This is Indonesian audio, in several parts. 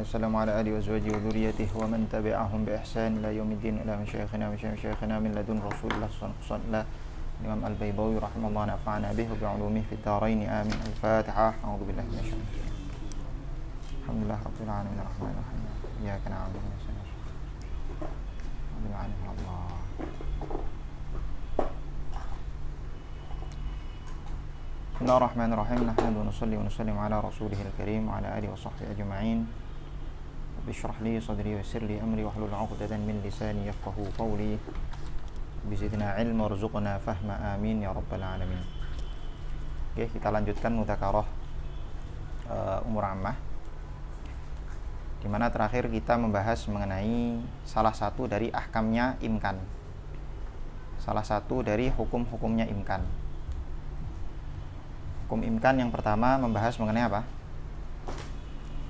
وسلم على آله وأزواجه وذريته ومن تبعهم بإحسان إلى يوم الدين إلى مشايخنا من لدن رسول الله صلى الله عليه وسلم الإمام البيضاوي رحمه الله نفعنا به وبعلومه في الدارين آمين. الفاتحة. أعوذ بالله من الشيطان الرجيم. الحمد لله رب العالمين الرحمن الرحيم إياك نعبد وإياك نستعين رب العالمين الله. بسم الله الرحمن الرحيم. نحمد ونصلي ونسلم على رسوله الكريم وعلى آله وصحبه أجمعين. رب اشرح لي صدري ويسر لي أمري واحلل عقدة من لساني يفقهوا قولي. Bizidna ilm warzuqna fahma amin ya rabbal alamin. Oke, kita lanjutkan mudzakarah umur ammah. Di mana terakhir kita membahas mengenai salah satu dari ahkamnya imkan. Salah satu dari hukum-hukumnya imkan. Hukum imkan yang pertama membahas mengenai apa?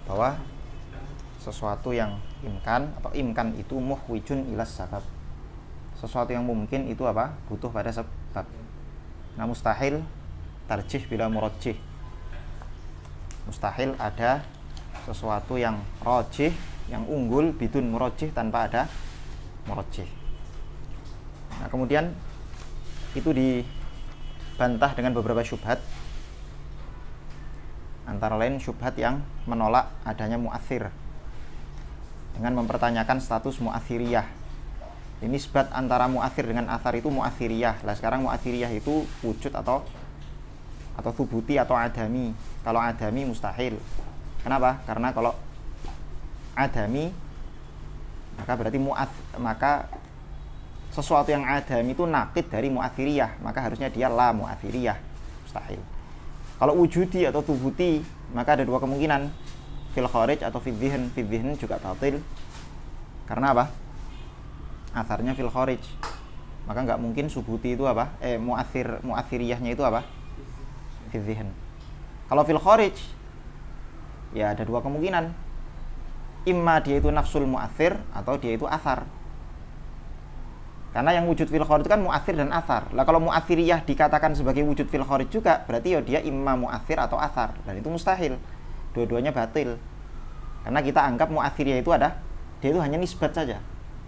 Bahwa sesuatu yang imkan atau imkan itu muhwijun ilas sabab. Sesuatu yang mungkin itu apa? Butuh pada sebab. Nah, mustahil tarjih bila murajjih. Mustahil ada sesuatu yang rajih, yang unggul bidun murajjih tanpa ada murajjih. Nah, kemudian itu dibantah dengan beberapa syubhat. Antara lain syubhat yang menolak adanya mu'athir dengan mempertanyakan status mu'athiriyah. Ini nisbat antara mu'athir dengan athar itu mu'athiriyah. Lah sekarang mu'athiriyah itu wujud atau thubuti atau adami. Kalau adami mustahil. Kenapa? Karena kalau adami maka berarti maka sesuatu yang adami itu naqid dari mu'athiriyah, maka harusnya dia la mu'athiriyah. Mustahil. Kalau wujudi atau thubuti maka ada dua kemungkinan. Fil kharij atau fil dhihn juga batil. Karena apa? Atharnya fil kharij, maka nggak mungkin subuti itu apa? Mu'athiriyahnya itu apa? Fil dhihn. Kalau fil kharij ya ada dua kemungkinan, imma dia itu nafsul mu'athir atau dia itu athar. Karena yang wujud fil kharij itu kan mu'athir dan athar. Lah kalau mu'athiriyah dikatakan sebagai wujud fil kharij juga, berarti ya dia imma mu'athir atau athar, dan itu mustahil. Dua-duanya batil. Karena kita anggap mu'athiriyah itu dia itu hanya nisbat saja.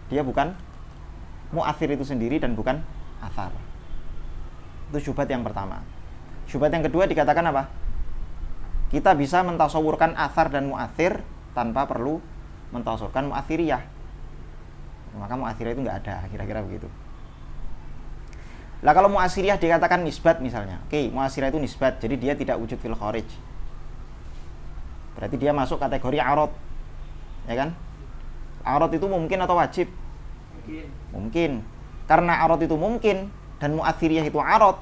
Dia bukan mu'athir itu sendiri dan bukan athar. Itu syubhat yang pertama. Syubhat yang kedua dikatakan apa? Kita bisa mentasawurkan athar dan mu'athir tanpa perlu mentasawurkan mu'athiriyah. Maka mu'athiriyah itu nggak ada, kira-kira begitu. Lah kalau mu'athiriyah dikatakan nisbat misalnya. Oke, mu'athiriyah itu nisbat, jadi dia tidak wujud fil kharij. Berarti dia masuk kategori arad. Ya kan? Arad itu mungkin atau wajib? Mungkin. Karena arad itu mungkin dan mu'athiriyah itu arad,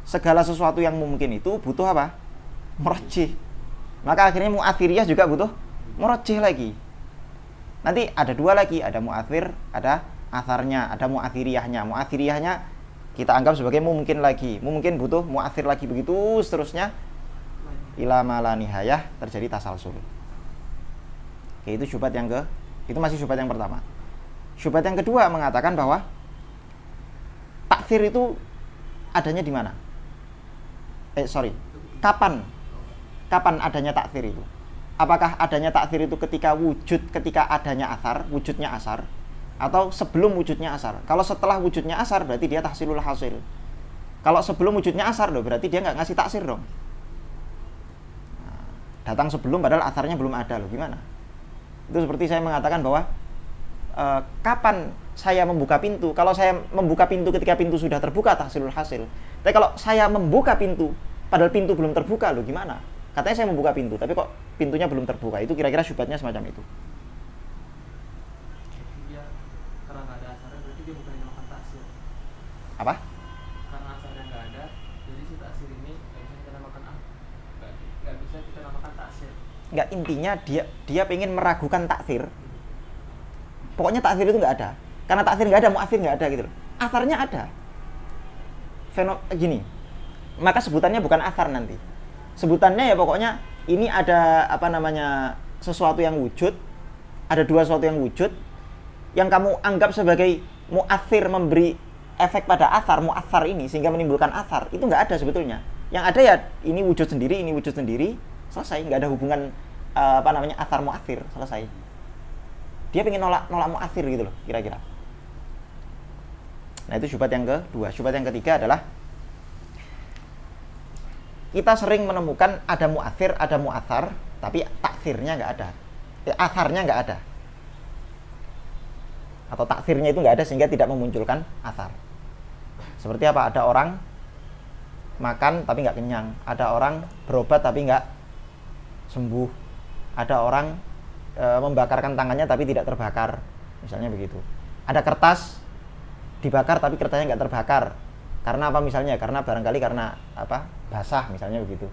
segala sesuatu yang mungkin itu butuh apa? Murajjih. Maka akhirnya mu'athiriyah juga butuh murajjih lagi. Nanti ada dua lagi, ada mu'athir, ada atharnya, ada mu'athiriyahnya. Mu'athiriyahnya kita anggap sebagai mungkin lagi. Mungkin butuh mu'athir lagi, begitu seterusnya ila ma la nihayah, terjadi tasalsul. Oke, itu syubhat itu masih syubhat yang pertama. Syubhat yang kedua mengatakan bahwa takfir itu adanya di mana? Kapan adanya takfir itu? Apakah adanya takfir itu ketika adanya athar, wujudnya asar, atau sebelum wujudnya asar? Kalau setelah wujudnya asar berarti dia tahsilul hasil. Kalau sebelum wujudnya asar berarti dia nggak ngasih taksir dong. Nah, datang sebelum padahal asarnya belum ada gimana? Itu seperti saya mengatakan bahwa kapan saya membuka pintu? Kalau saya membuka pintu ketika pintu sudah terbuka, tahsilul hasil. Tapi kalau saya membuka pintu padahal pintu belum terbuka, gimana? Katanya saya membuka pintu, tapi kok pintunya belum terbuka. Itu kira-kira syubhatnya semacam itu. Dia karena nggak ada asarnya, berarti dia bukan dinamakan taksir. Apa? Karena asarnya nggak ada, jadi si taksir ini nggak bisa kita namakan nggak bisa kita namakan taksir. Nggak, intinya dia pengen meragukan taksir. Pokoknya taksir itu nggak ada. Karena taksir nggak ada, mu'athir nggak ada gitu loh. Asarnya ada. Gini. Maka sebutannya bukan asar nanti. Sebutannya ya pokoknya ini ada sesuatu yang wujud. Ada dua sesuatu yang wujud yang kamu anggap sebagai mu'athir, memberi efek pada asar, mu'athar ini sehingga menimbulkan asar. Itu nggak ada sebetulnya. Yang ada ya ini wujud sendiri, selesai, nggak ada hubungan athar mu'athir, selesai. Dia pengen nolak mu'athir gitu loh, kira-kira. Nah, itu syubhat yang kedua. Syubhat yang ketiga adalah kita sering menemukan ada mu'athir, ada mu'athar, tapi taksirnya nggak ada. Atharnya nggak ada. Atau taksirnya itu nggak ada sehingga tidak memunculkan athar. Seperti apa? Ada orang makan tapi nggak kenyang. Ada orang berobat tapi nggak sembuh. Ada orang membakarkan tangannya tapi tidak terbakar. Misalnya begitu. Ada kertas dibakar tapi kertasnya nggak terbakar. Karena apa misalnya? Karena barangkali karena basah misalnya begitu.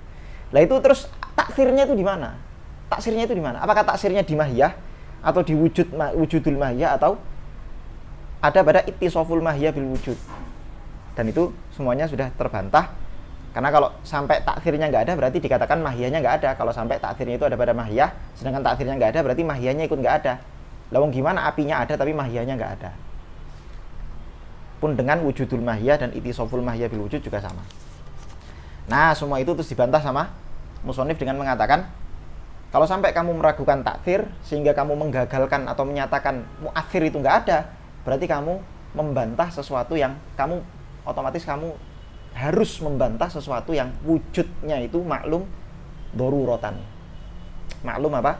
Lah itu terus taksirnya itu di mana? Taksirnya itu di mana? Apakah taksirnya di mahiyah atau di wujudul mahiyah atau ada pada ittisoful mahiyah bil wujud? Dan itu semuanya sudah terbantah. Karena kalau sampai taksirnya nggak ada berarti dikatakan mahiyahnya nggak ada. Kalau sampai taksirnya itu ada pada mahiyah, sedangkan taksirnya nggak ada berarti mahiyahnya ikut nggak ada. Lalu gimana apinya ada tapi mahiyahnya nggak ada? Pun dengan wujudul mahiyah dan ittisoful mahiyah bil wujud juga sama. Nah, semua itu terus dibantah sama musonif dengan mengatakan kalau sampai kamu meragukan taksir sehingga kamu menggagalkan atau menyatakan mu'athir itu nggak ada, berarti kamu membantah sesuatu yang kamu otomatis kamu harus membantah sesuatu yang wujudnya itu maklum doruratan. Maklum apa?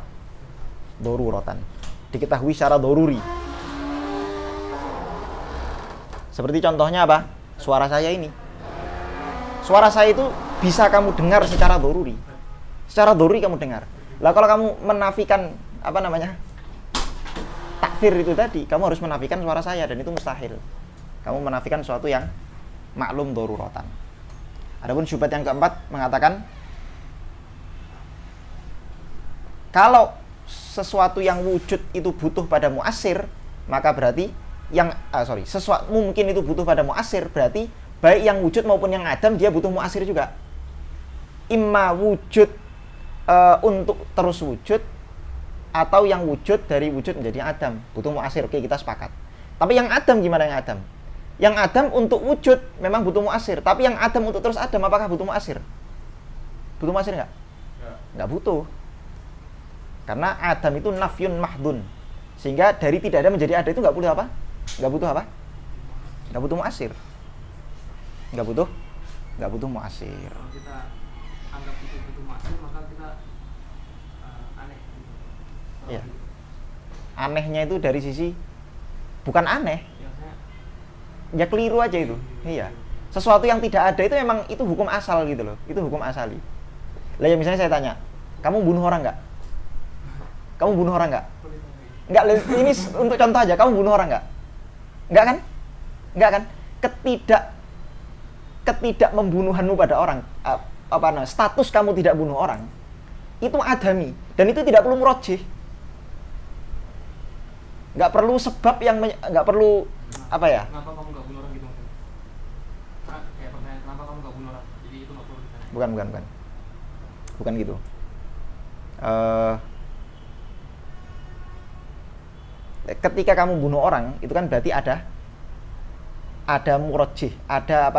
Doruratan. Diketahui secara doruri. Seperti contohnya apa? Suara saya ini. Suara saya itu bisa kamu dengar secara doruri. Secara doruri kamu dengar. Lah kalau kamu menafikan taksir itu tadi, kamu harus menafikan suara saya dan itu mustahil. Kamu menafikan sesuatu yang maklum doruratan. Adapun syubhat yang keempat mengatakan kalau sesuatu yang wujud itu butuh pada mu'asir, maka berarti sesuatu mungkin itu butuh pada mu'asir, berarti baik yang wujud maupun yang adam dia butuh mu'asir juga. Imma wujud untuk terus wujud, atau yang wujud dari wujud menjadi adam butuh mu'asir. Oke, kita sepakat. Tapi yang adam gimana yang adam? Yang adam untuk wujud memang butuh mu'asir, tapi yang adam untuk terus adam apakah butuh mu'asir? Butuh mu'asir nggak? Nggak butuh. Karena adam itu nafyun mahdun, sehingga dari tidak ada menjadi ada itu nggak butuh apa? Nggak butuh mu'asir. Nggak butuh mu'asir. Kalau kita anggap itu butuh mu'asir, maka kita aneh. Iya. Anehnya itu dari sisi bukan aneh. Ya keliru aja itu. Iya. Sesuatu yang tidak ada itu memang itu hukum asal gitu loh. Itu hukum asali. Lah ya misalnya saya tanya, kamu bunuh orang nggak? Kamu bunuh orang nggak? Nggak. Ini untuk contoh aja. Kamu bunuh orang nggak? Nggak kan? Nggak kan? Ketidak membunuhanmu pada orang, status kamu tidak bunuh orang, itu adami dan itu tidak perlu murojih. Nggak perlu sebab yang nggak perlu Kenapa kamu nggak bunuh orang gitu maksudnya? Kayak pertanyaan kenapa kamu nggak bunuh orang? Jadi itu nggak perlu ditanya. Bukan gitu. Ketika kamu bunuh orang itu kan berarti ada murojih, ada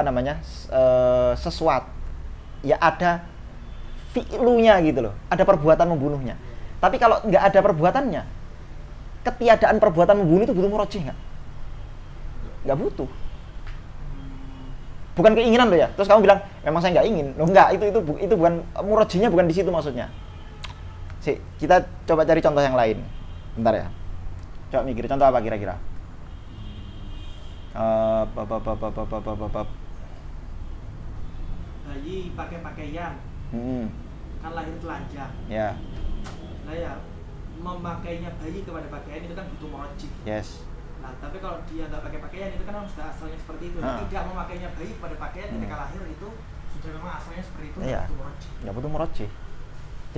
sesuatu, ya ada fi'lunya gitu loh, ada perbuatan membunuhnya. Tapi kalau nggak ada perbuatannya, ketiadaan perbuatan membunuh itu butuh murojih nggak? Nggak butuh. Bukan keinginan loh ya. Terus kamu bilang memang saya nggak ingin. Loh nggak, itu bukan murojihnya, bukan di situ maksudnya. Kita coba cari contoh yang lain. Bentar ya. Coba mikir contoh apa kira-kira? Bayi pakai pakaian, kan lahir telanjang. Ya. Nah ya, memakainya bayi kepada pakaian itu kan butuh murojih. Yes. Nah, tapi kalau dia nggak pakai pakaian itu kan sudah asalnya seperti itu. Tidak memakainya bayi kepada pakaian ketika lahir itu sudah memang asalnya seperti itu. Iya. Butuh murojih. Nggak butuh murojih.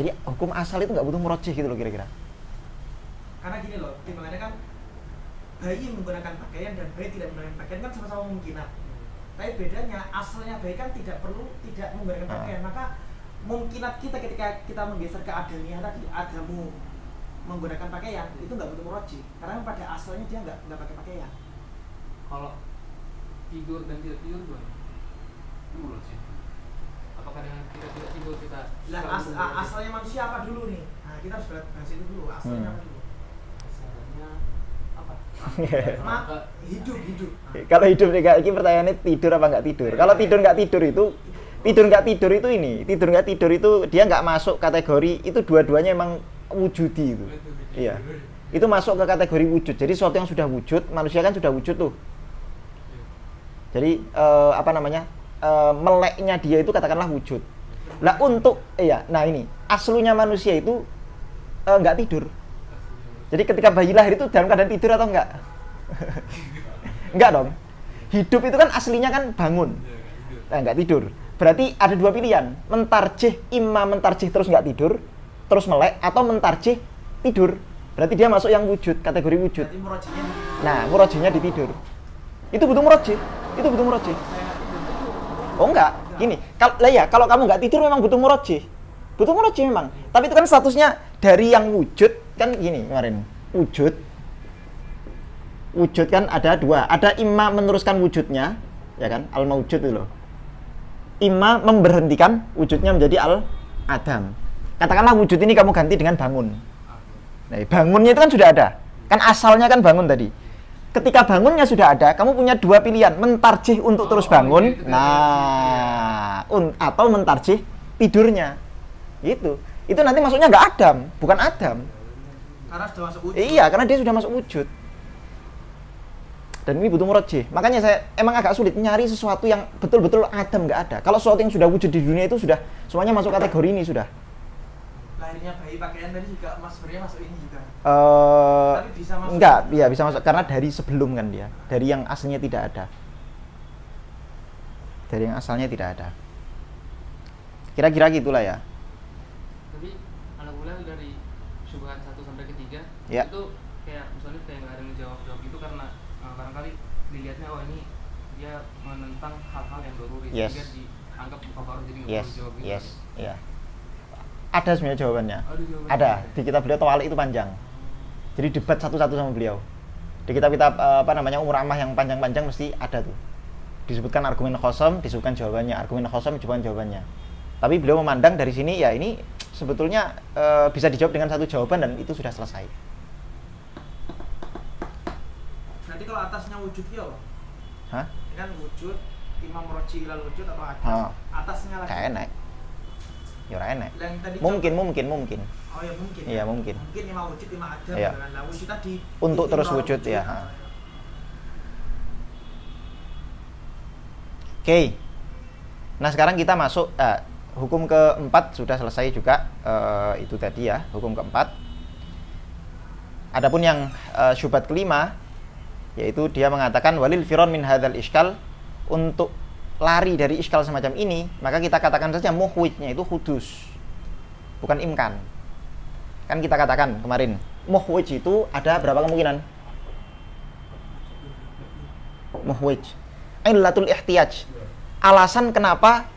Jadi hukum asal itu nggak butuh murojih gitu loh kira-kira. Karena gini loh, timbangannya kan bayi menggunakan pakaian dan bayi tidak menggunakan pakaian kan sama-sama mungkinat. Tapi bedanya asalnya bayi kan tidak menggunakan pakaian. Maka mungkinat kita ketika kita menggeser ke adamiah tadi, adamu menggunakan pakaian itu nggak butuh murojih karena pada asalnya dia nggak pakai pakaian. Kalau tidur dan tidak tidur gimana? Itu murojih. apakah dengan kita tidak tidur kita Lah asalnya manusia apa dulu nih? Nah, kita harus bahas itu dulu. Asalnya apa dulu? asalnya apa? Hidup. Kalau hidup nih Kak, ini pertanyaannya tidur apa nggak tidur. Kalau tidur nggak tidur itu ini, tidur nggak tidur itu dia nggak masuk kategori itu, dua-duanya emang wujudi itu. Iya. Itu masuk ke kategori wujud. Jadi sesuatu yang sudah wujud, manusia kan sudah wujud tuh. Jadi meleknya dia itu katakanlah wujud. Lah nah ini aslunya manusia itu nggak tidur. Jadi ketika bayi lahir itu dalam keadaan tidur atau enggak? Enggak dong. Hidup itu kan aslinya kan bangun. Nah, enggak tidur. Berarti ada dua pilihan. Imma mentarjih terus enggak tidur, terus melek, atau mentarjih tidur. Berarti dia masuk yang wujud, kategori wujud. Berarti murojinya di tidur. Nah, murojinya di tidur. Itu butuh murojih. Oh enggak, gini. Kalau kamu enggak tidur memang butuh murojih. Butuh murojih memang. Tapi itu kan statusnya dari yang wujud kan gini kemarin. Wujud kan ada dua. Ada imma meneruskan wujudnya, ya kan? Al-maujud itu loh. Imma memberhentikan wujudnya menjadi al-adam. Katakanlah wujud ini kamu ganti dengan bangun. Nah, bangunnya itu kan sudah ada. Kan asalnya kan bangun tadi. Ketika bangunnya sudah ada, kamu punya dua pilihan, mentarjih untuk terus bangun. Atau mentarjih tidurnya. Itu nanti masuknya nggak Adam, bukan Adam. Karena sudah masuk wujud. Iya, karena dia sudah masuk wujud. Dan ini butuh murojih. Makanya saya emang agak sulit nyari sesuatu yang betul-betul Adam nggak ada. Kalau sesuatu yang sudah wujud di dunia itu sudah semuanya masuk kategori ini sudah. Lahirnya bayi pakaian tadi juga sebenarnya masuk ini juga. Tapi bisa masuk. Enggak, iya bisa masuk karena dari sebelum kan dia, dari yang aslinya tidak ada. Dari yang asalnya tidak ada. Kira-kira gitulah ya. Tapi alhamdulillah dari syubhat 1 sampai ke 3 Ya. itu kayak misalnya kayak nggak ada yang jawab itu karena barangkali dilihatnya ini dia menentang hal-hal yang doruri Yes. sehingga dianggap bukan baru jadi nggak Yes, perlu jawab gitu. yes, iya. Ada sebenarnya jawabannya. Jawabannya. Ada. Di kitab beliau Tawalik itu panjang. Jadi debat satu-satu sama beliau. Di kitab-kitab Umur Ammah yang panjang-panjang mesti ada tuh. Disebutkan argumen khosam, disebutkan jawabannya. Argumen khosam, disebutkan jawabannya. Tapi beliau memandang dari sini ya ini sebetulnya bisa dijawab dengan satu jawaban dan itu sudah selesai. Berarti kalau atasnya wujud ya apa? Hah? Ini kan wujud, imam roji ilal wujud atau ada. Atasnya lagi. Kayak enak. Ya ora enak. Yang tadi Mungkin. Oh ya mungkin. Iya, mungkin. Mungkin imam wujud, imam ada Iya. dengan wujud tadi. Untuk terus imam wujud ya. Nah, Oke. Nah, sekarang kita masuk hukum keempat sudah selesai juga, itu tadi ya, hukum keempat. Adapun yang syubhat kelima, yaitu dia mengatakan walil firon min hadzal iskal, untuk lari dari iskal semacam ini, maka kita katakan saja muhwijnya itu hudus, bukan imkan. Kan kita katakan kemarin, muhwij itu ada berapa kemungkinan? Muhwij, illatul ihtiyaj, alasan kenapa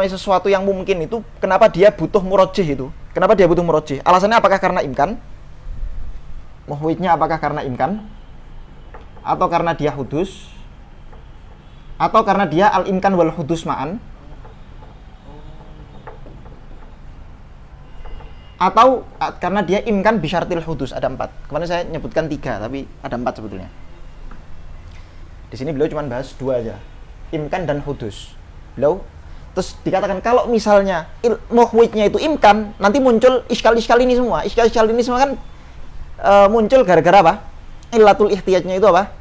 sesuatu yang mungkin itu, kenapa dia butuh murojih itu? Kenapa dia butuh murojih? Alasannya apakah karena imkan? Muhwijnya apakah karena imkan? Atau karena dia hudus? Atau karena dia al-imkan wal hudus ma'an? Atau karena dia imkan bisyartil hudus? Ada 4. Kemarin saya nyebutkan 3, tapi ada 4 sebetulnya. Di sini beliau cuma bahas 2 aja, imkan dan hudus. Beliau terus dikatakan kalau misalnya muhwijnya itu imkan, nanti muncul iskal-iskal ini semua. Iskal-iskal ini semua kan muncul gara-gara apa? Illatul ihtiyajnya itu apa?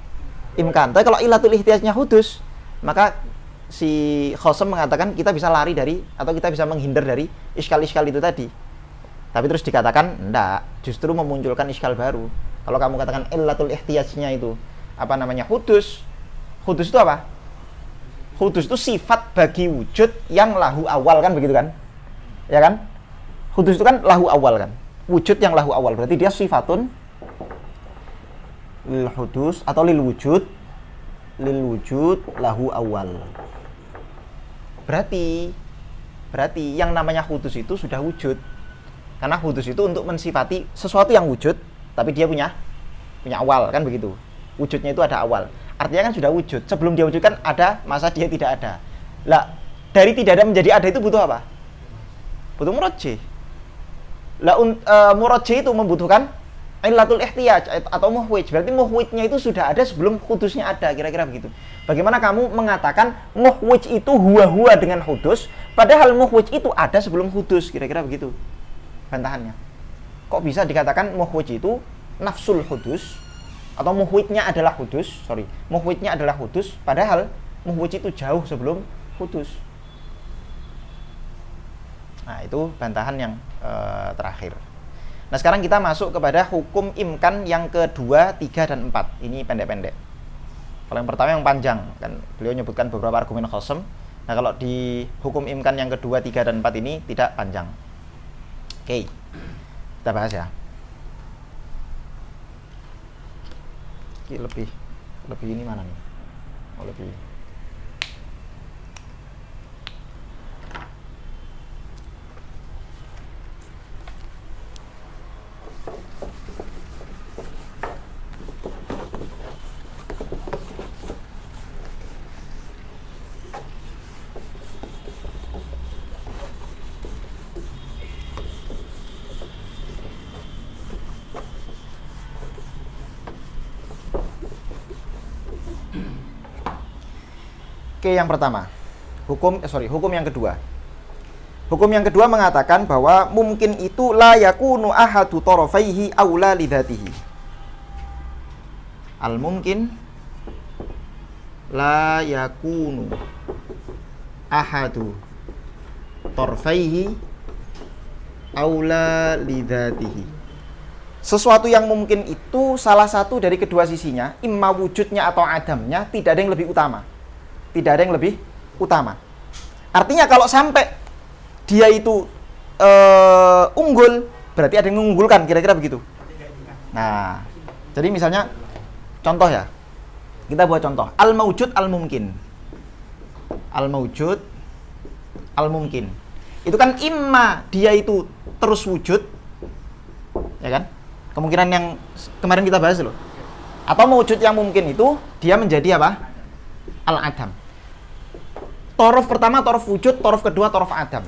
Imkan. Tapi kalau illatul ihtiyajnya hudus, maka si Khosam mengatakan kita bisa lari dari, atau kita bisa menghindar dari iskal-iskal itu tadi. Tapi terus dikatakan enggak, justru memunculkan iskal baru. Kalau kamu katakan illatul ihtiyajnya itu hudus. Hudus itu apa? Hudus itu sifat bagi wujud yang lahu awal, kan begitu kan? Ya kan? Hudus itu kan lahu awal kan? Wujud yang lahu awal, berarti dia sifatun lil hudus atau lil wujud lahu awal. Berarti yang namanya hudus itu sudah wujud. Karena hudus itu untuk mensifati sesuatu yang wujud, tapi dia punya awal, kan begitu. Wujudnya itu ada awal. Artinya kan sudah wujud. Sebelum dia wujud kan ada masa dia tidak ada. Lah, dari tidak ada menjadi ada itu butuh apa? Butuh murajjih. Lah murajjih itu membutuhkan illatul ihtiyaj atau muhwij. Berarti muhwijnya itu sudah ada sebelum hudusnya ada, kira-kira begitu. Bagaimana kamu mengatakan muhwij itu huwa dengan hudus, padahal muhwij itu ada sebelum hudus, kira-kira begitu bantahannya. Kok bisa dikatakan muhwij itu nafsul hudus atau muhwijnya adalah hudus? Muhwijnya adalah hudus, padahal muhwij itu jauh sebelum hudus. Nah, itu bantahan yang terakhir. Nah, sekarang kita masuk kepada hukum imkan yang kedua, 3, dan 4. Ini pendek-pendek. Kalau yang pertama yang panjang, kan beliau menyebutkan beberapa argumen khasam. Nah, kalau di hukum imkan yang kedua, 3, dan 4 ini tidak panjang. Oke, kita bahas ya. Oke, lebih ini mana nih? Oh, lebih. Oke, yang pertama. Hukum yang kedua. Hukum yang kedua mengatakan bahwa mungkin itu la yakunu ahadu tarafaihi aula lidzatihi. Al mungkin la yakunu ahadu tarafaihi aula lidzatihi. Sesuatu yang mungkin itu salah satu dari kedua sisinya, imma wujudnya atau adamnya, tidak ada yang lebih utama. Tidak ada yang lebih utama. Artinya kalau sampai dia itu unggul, berarti ada yang mengunggulkan, kira-kira begitu. Nah, jadi misalnya contoh ya. Kita buat contoh. Al-mawjud al-mumkin. Al-mawjud al-mumkin. Itu kan imma dia itu terus wujud, ya kan? Kemungkinan yang kemarin kita bahas loh. Atau mewujud yang mungkin itu dia menjadi apa? Al-adam. Torof pertama torof wujud, torof kedua torof adam.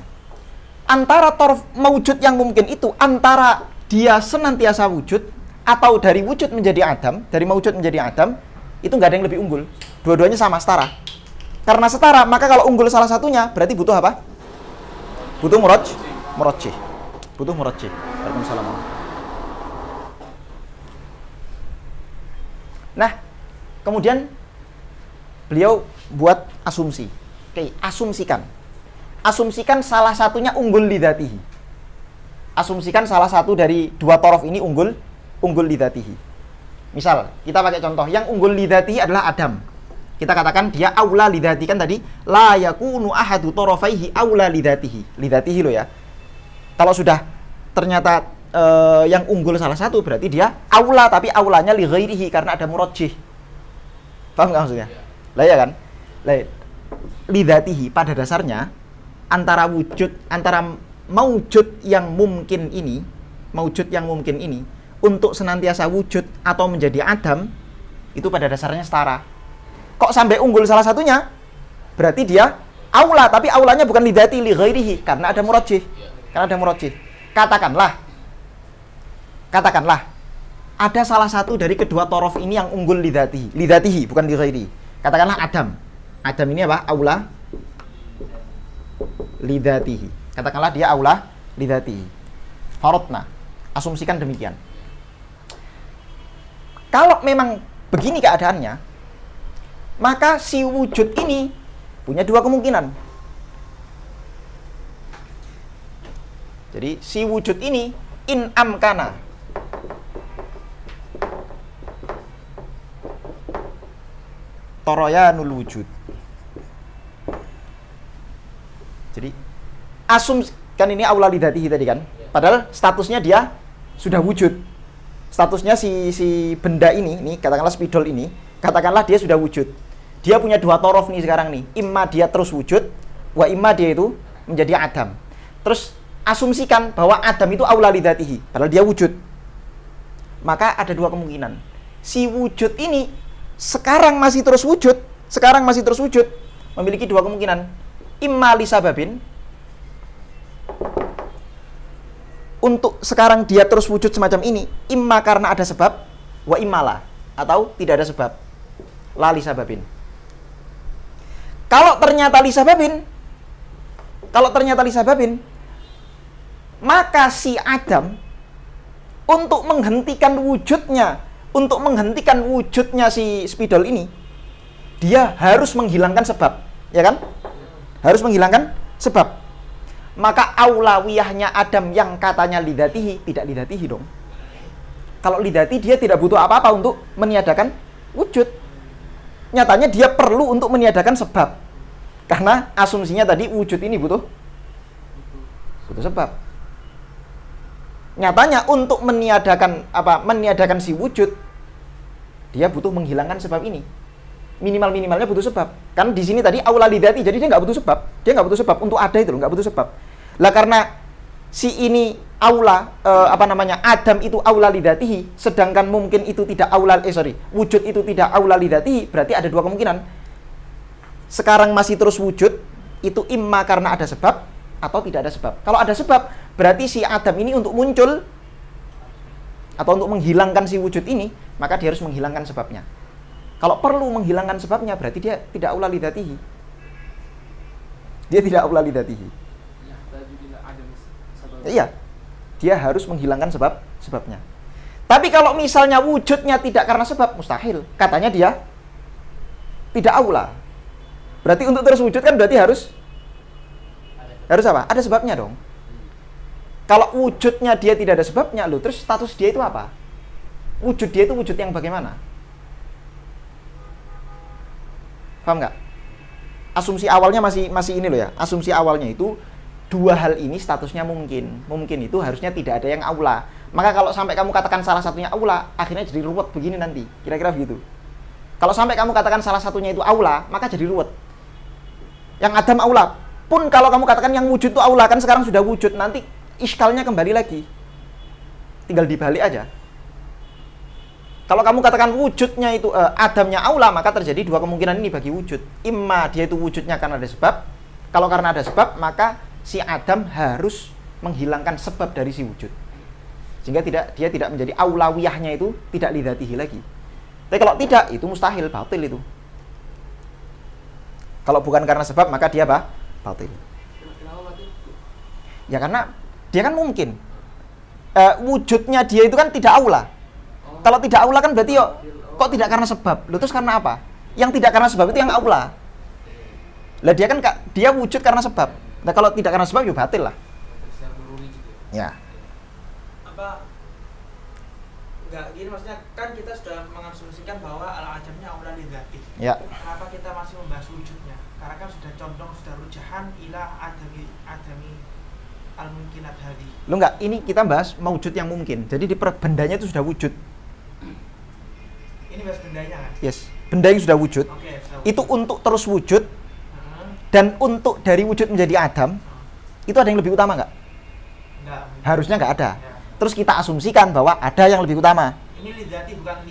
Antara torof mewujud yang mungkin itu, antara dia senantiasa wujud atau dari wujud menjadi adam, dari mewujud menjadi adam, itu nggak ada yang lebih unggul. Dua-duanya sama, setara. Karena setara, maka kalau unggul salah satunya berarti butuh apa? Butuh murajjih. Butuh murajjih. Waalaikumsalam. Nah, kemudian beliau buat asumsi. Oke, asumsikan salah satunya unggul lidzatihi. Asumsikan salah satu dari dua torof ini unggul lidzatihi. Misal, kita pakai contoh, yang unggul lidzatihi adalah Adam. Kita katakan dia aula lidzatihi, kan tadi la yakunu ahadu tarafaihi aula lidzatihi. Lidzatihi lo ya. Kalau sudah ternyata yang unggul salah satu, berarti dia aula, tapi aulanya li ghairihi karena ada murajjih. Paham nggak maksudnya? Lah ya kan? Lah lidzatihi pada dasarnya antara maujud yang mungkin ini untuk senantiasa wujud atau menjadi adam itu pada dasarnya setara. Kok sampai unggul salah satunya? Berarti dia aula, tapi aulanya bukan lidzati li ghairihi karena ada murajjih. Katakanlah ada salah satu dari kedua torof ini yang unggul lidzatihi bukan li ghairihi. Katakanlah Adam ini apa? Aula lidzatihi. Katakanlah dia aula lidzatihi. Faradna. Asumsikan demikian. Kalau memang begini keadaannya, maka si wujud ini punya dua kemungkinan. Jadi si wujud ini in amkana toroyanul wujud. Jadi asumsi kan ini aula lidzatihi tadi kan, padahal statusnya dia sudah wujud. Statusnya si benda ini katakanlah spidol ini, katakanlah dia sudah wujud. Dia punya dua torof nih sekarang nih, imma dia terus wujud, wa imma dia itu menjadi adam. Terus asumsikan bahwa adam itu aula lidzatihi, padahal dia wujud. Maka ada dua kemungkinan. Si wujud ini sekarang masih terus wujud, memiliki dua kemungkinan. imma li sababin, untuk sekarang dia terus wujud semacam ini, imma karena ada sebab, wa immalah, atau tidak ada sebab, la li sababin. Kalau ternyata li sababin, maka si Adam untuk menghentikan wujudnya si spidol ini, dia harus menghilangkan sebab, ya kan? Harus menghilangkan sebab. Maka aulawiyahnya Adam yang katanya lidatihi, tidak lidatihi dong. Kalau lidati dia tidak butuh apa-apa untuk meniadakan wujud. Nyatanya dia perlu untuk meniadakan sebab. Karena asumsinya tadi wujud ini butuh sebab. Nyatanya untuk meniadakan si wujud, dia butuh menghilangkan sebab ini. Minimalnya butuh sebab. Karena di sini tadi aula lidati, jadi dia nggak butuh sebab. Dia nggak butuh sebab untuk ada itu loh, nggak butuh sebab. Lah karena si ini aula Adam itu aula lidatihi, sedangkan mungkin itu tidak wujud itu tidak aula lidatihi, berarti ada dua kemungkinan. Sekarang masih terus wujud, itu imma karena ada sebab atau tidak ada sebab. Kalau ada sebab, berarti si Adam ini untuk muncul atau untuk menghilangkan si wujud ini, maka dia harus menghilangkan sebabnya. Kalau perlu menghilangkan sebabnya, berarti dia tidak aula lidatihi. Dia tidak aula lidatihi. Iya, dia harus menghilangkan sebabnya. Tapi kalau misalnya wujudnya tidak karena sebab, mustahil. Katanya dia tidak aula. Berarti untuk terus wujud kan berarti harus apa? Ada sebabnya dong. Kalau wujudnya dia tidak ada sebabnya, loh, terus status dia itu apa? Wujud dia itu wujud yang bagaimana? Paham nggak? Asumsi awalnya masih ini loh ya. Asumsi awalnya itu dua hal ini statusnya mungkin. Mungkin itu harusnya tidak ada yang aula. Maka kalau sampai kamu katakan salah satunya aula, akhirnya jadi ruwet begini nanti. Kira-kira begitu. Kalau sampai kamu katakan salah satunya itu aula, maka jadi ruwet. Yang Adam aula. Pun kalau kamu katakan yang wujud itu aula, kan sekarang sudah wujud, nanti iskalnya kembali lagi. Tinggal dibalik aja. Kalau kamu katakan wujudnya itu Adamnya aula, maka terjadi dua kemungkinan ini bagi wujud. Imma dia itu wujudnya karena ada sebab. Kalau karena ada sebab, maka si Adam harus menghilangkan sebab dari si wujud. Sehingga dia tidak menjadi aulawiyahnya itu tidak lidatihi lagi. Tapi kalau tidak, itu mustahil, batil itu. Kalau bukan karena sebab, maka dia batil. Ya karena dia kan mungkin. Wujudnya dia itu kan tidak aula. Kalau tidak aula kan berarti kok tidak karena sebab. Lalu terus karena apa? Yang tidak karena sebab itu yang aula. Lah dia kan dia wujud karena sebab. Nah kalau tidak karena sebab ya batil lah. Ya. Apa? Enggak, gini maksudnya kan kita sudah mengasumsikan bahwa al-ajamnya aula lidzati. Ya. Kenapa kita masih membahas wujudnya? Karena kan sudah condong, sudah rujahan ila adami al-mungkinat hadi. Lu enggak, ini kita bahas mewujud yang mungkin. Jadi di bendanya itu sudah wujud. Ini bahas bendanya kan? Yes, benda yang sudah wujud. Oke, itu untuk terus wujud dan untuk dari wujud menjadi Adam, itu ada yang lebih utama nggak? Enggak. Harusnya nggak ada. Ya. Terus kita asumsikan bahwa ada yang lebih utama. Ini lidati bukan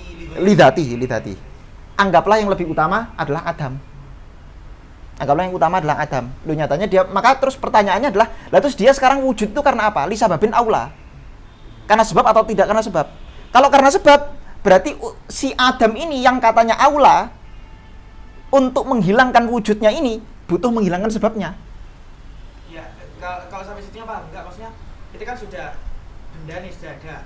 Lidati. Anggaplah yang lebih utama adalah Adam. Anggaplah yang utama adalah Adam. Lu nyatanya dia, maka terus pertanyaannya adalah, lah terus dia sekarang wujud itu karena apa? Li sababin aula. Karena sebab atau tidak karena sebab? Kalau karena sebab, berarti si Adam ini yang katanya aula untuk menghilangkan wujudnya ini butuh menghilangkan sebabnya. Ya, kalau sampai situnya paham enggak? Maksudnya itu kan sudah benda nih sudah ada.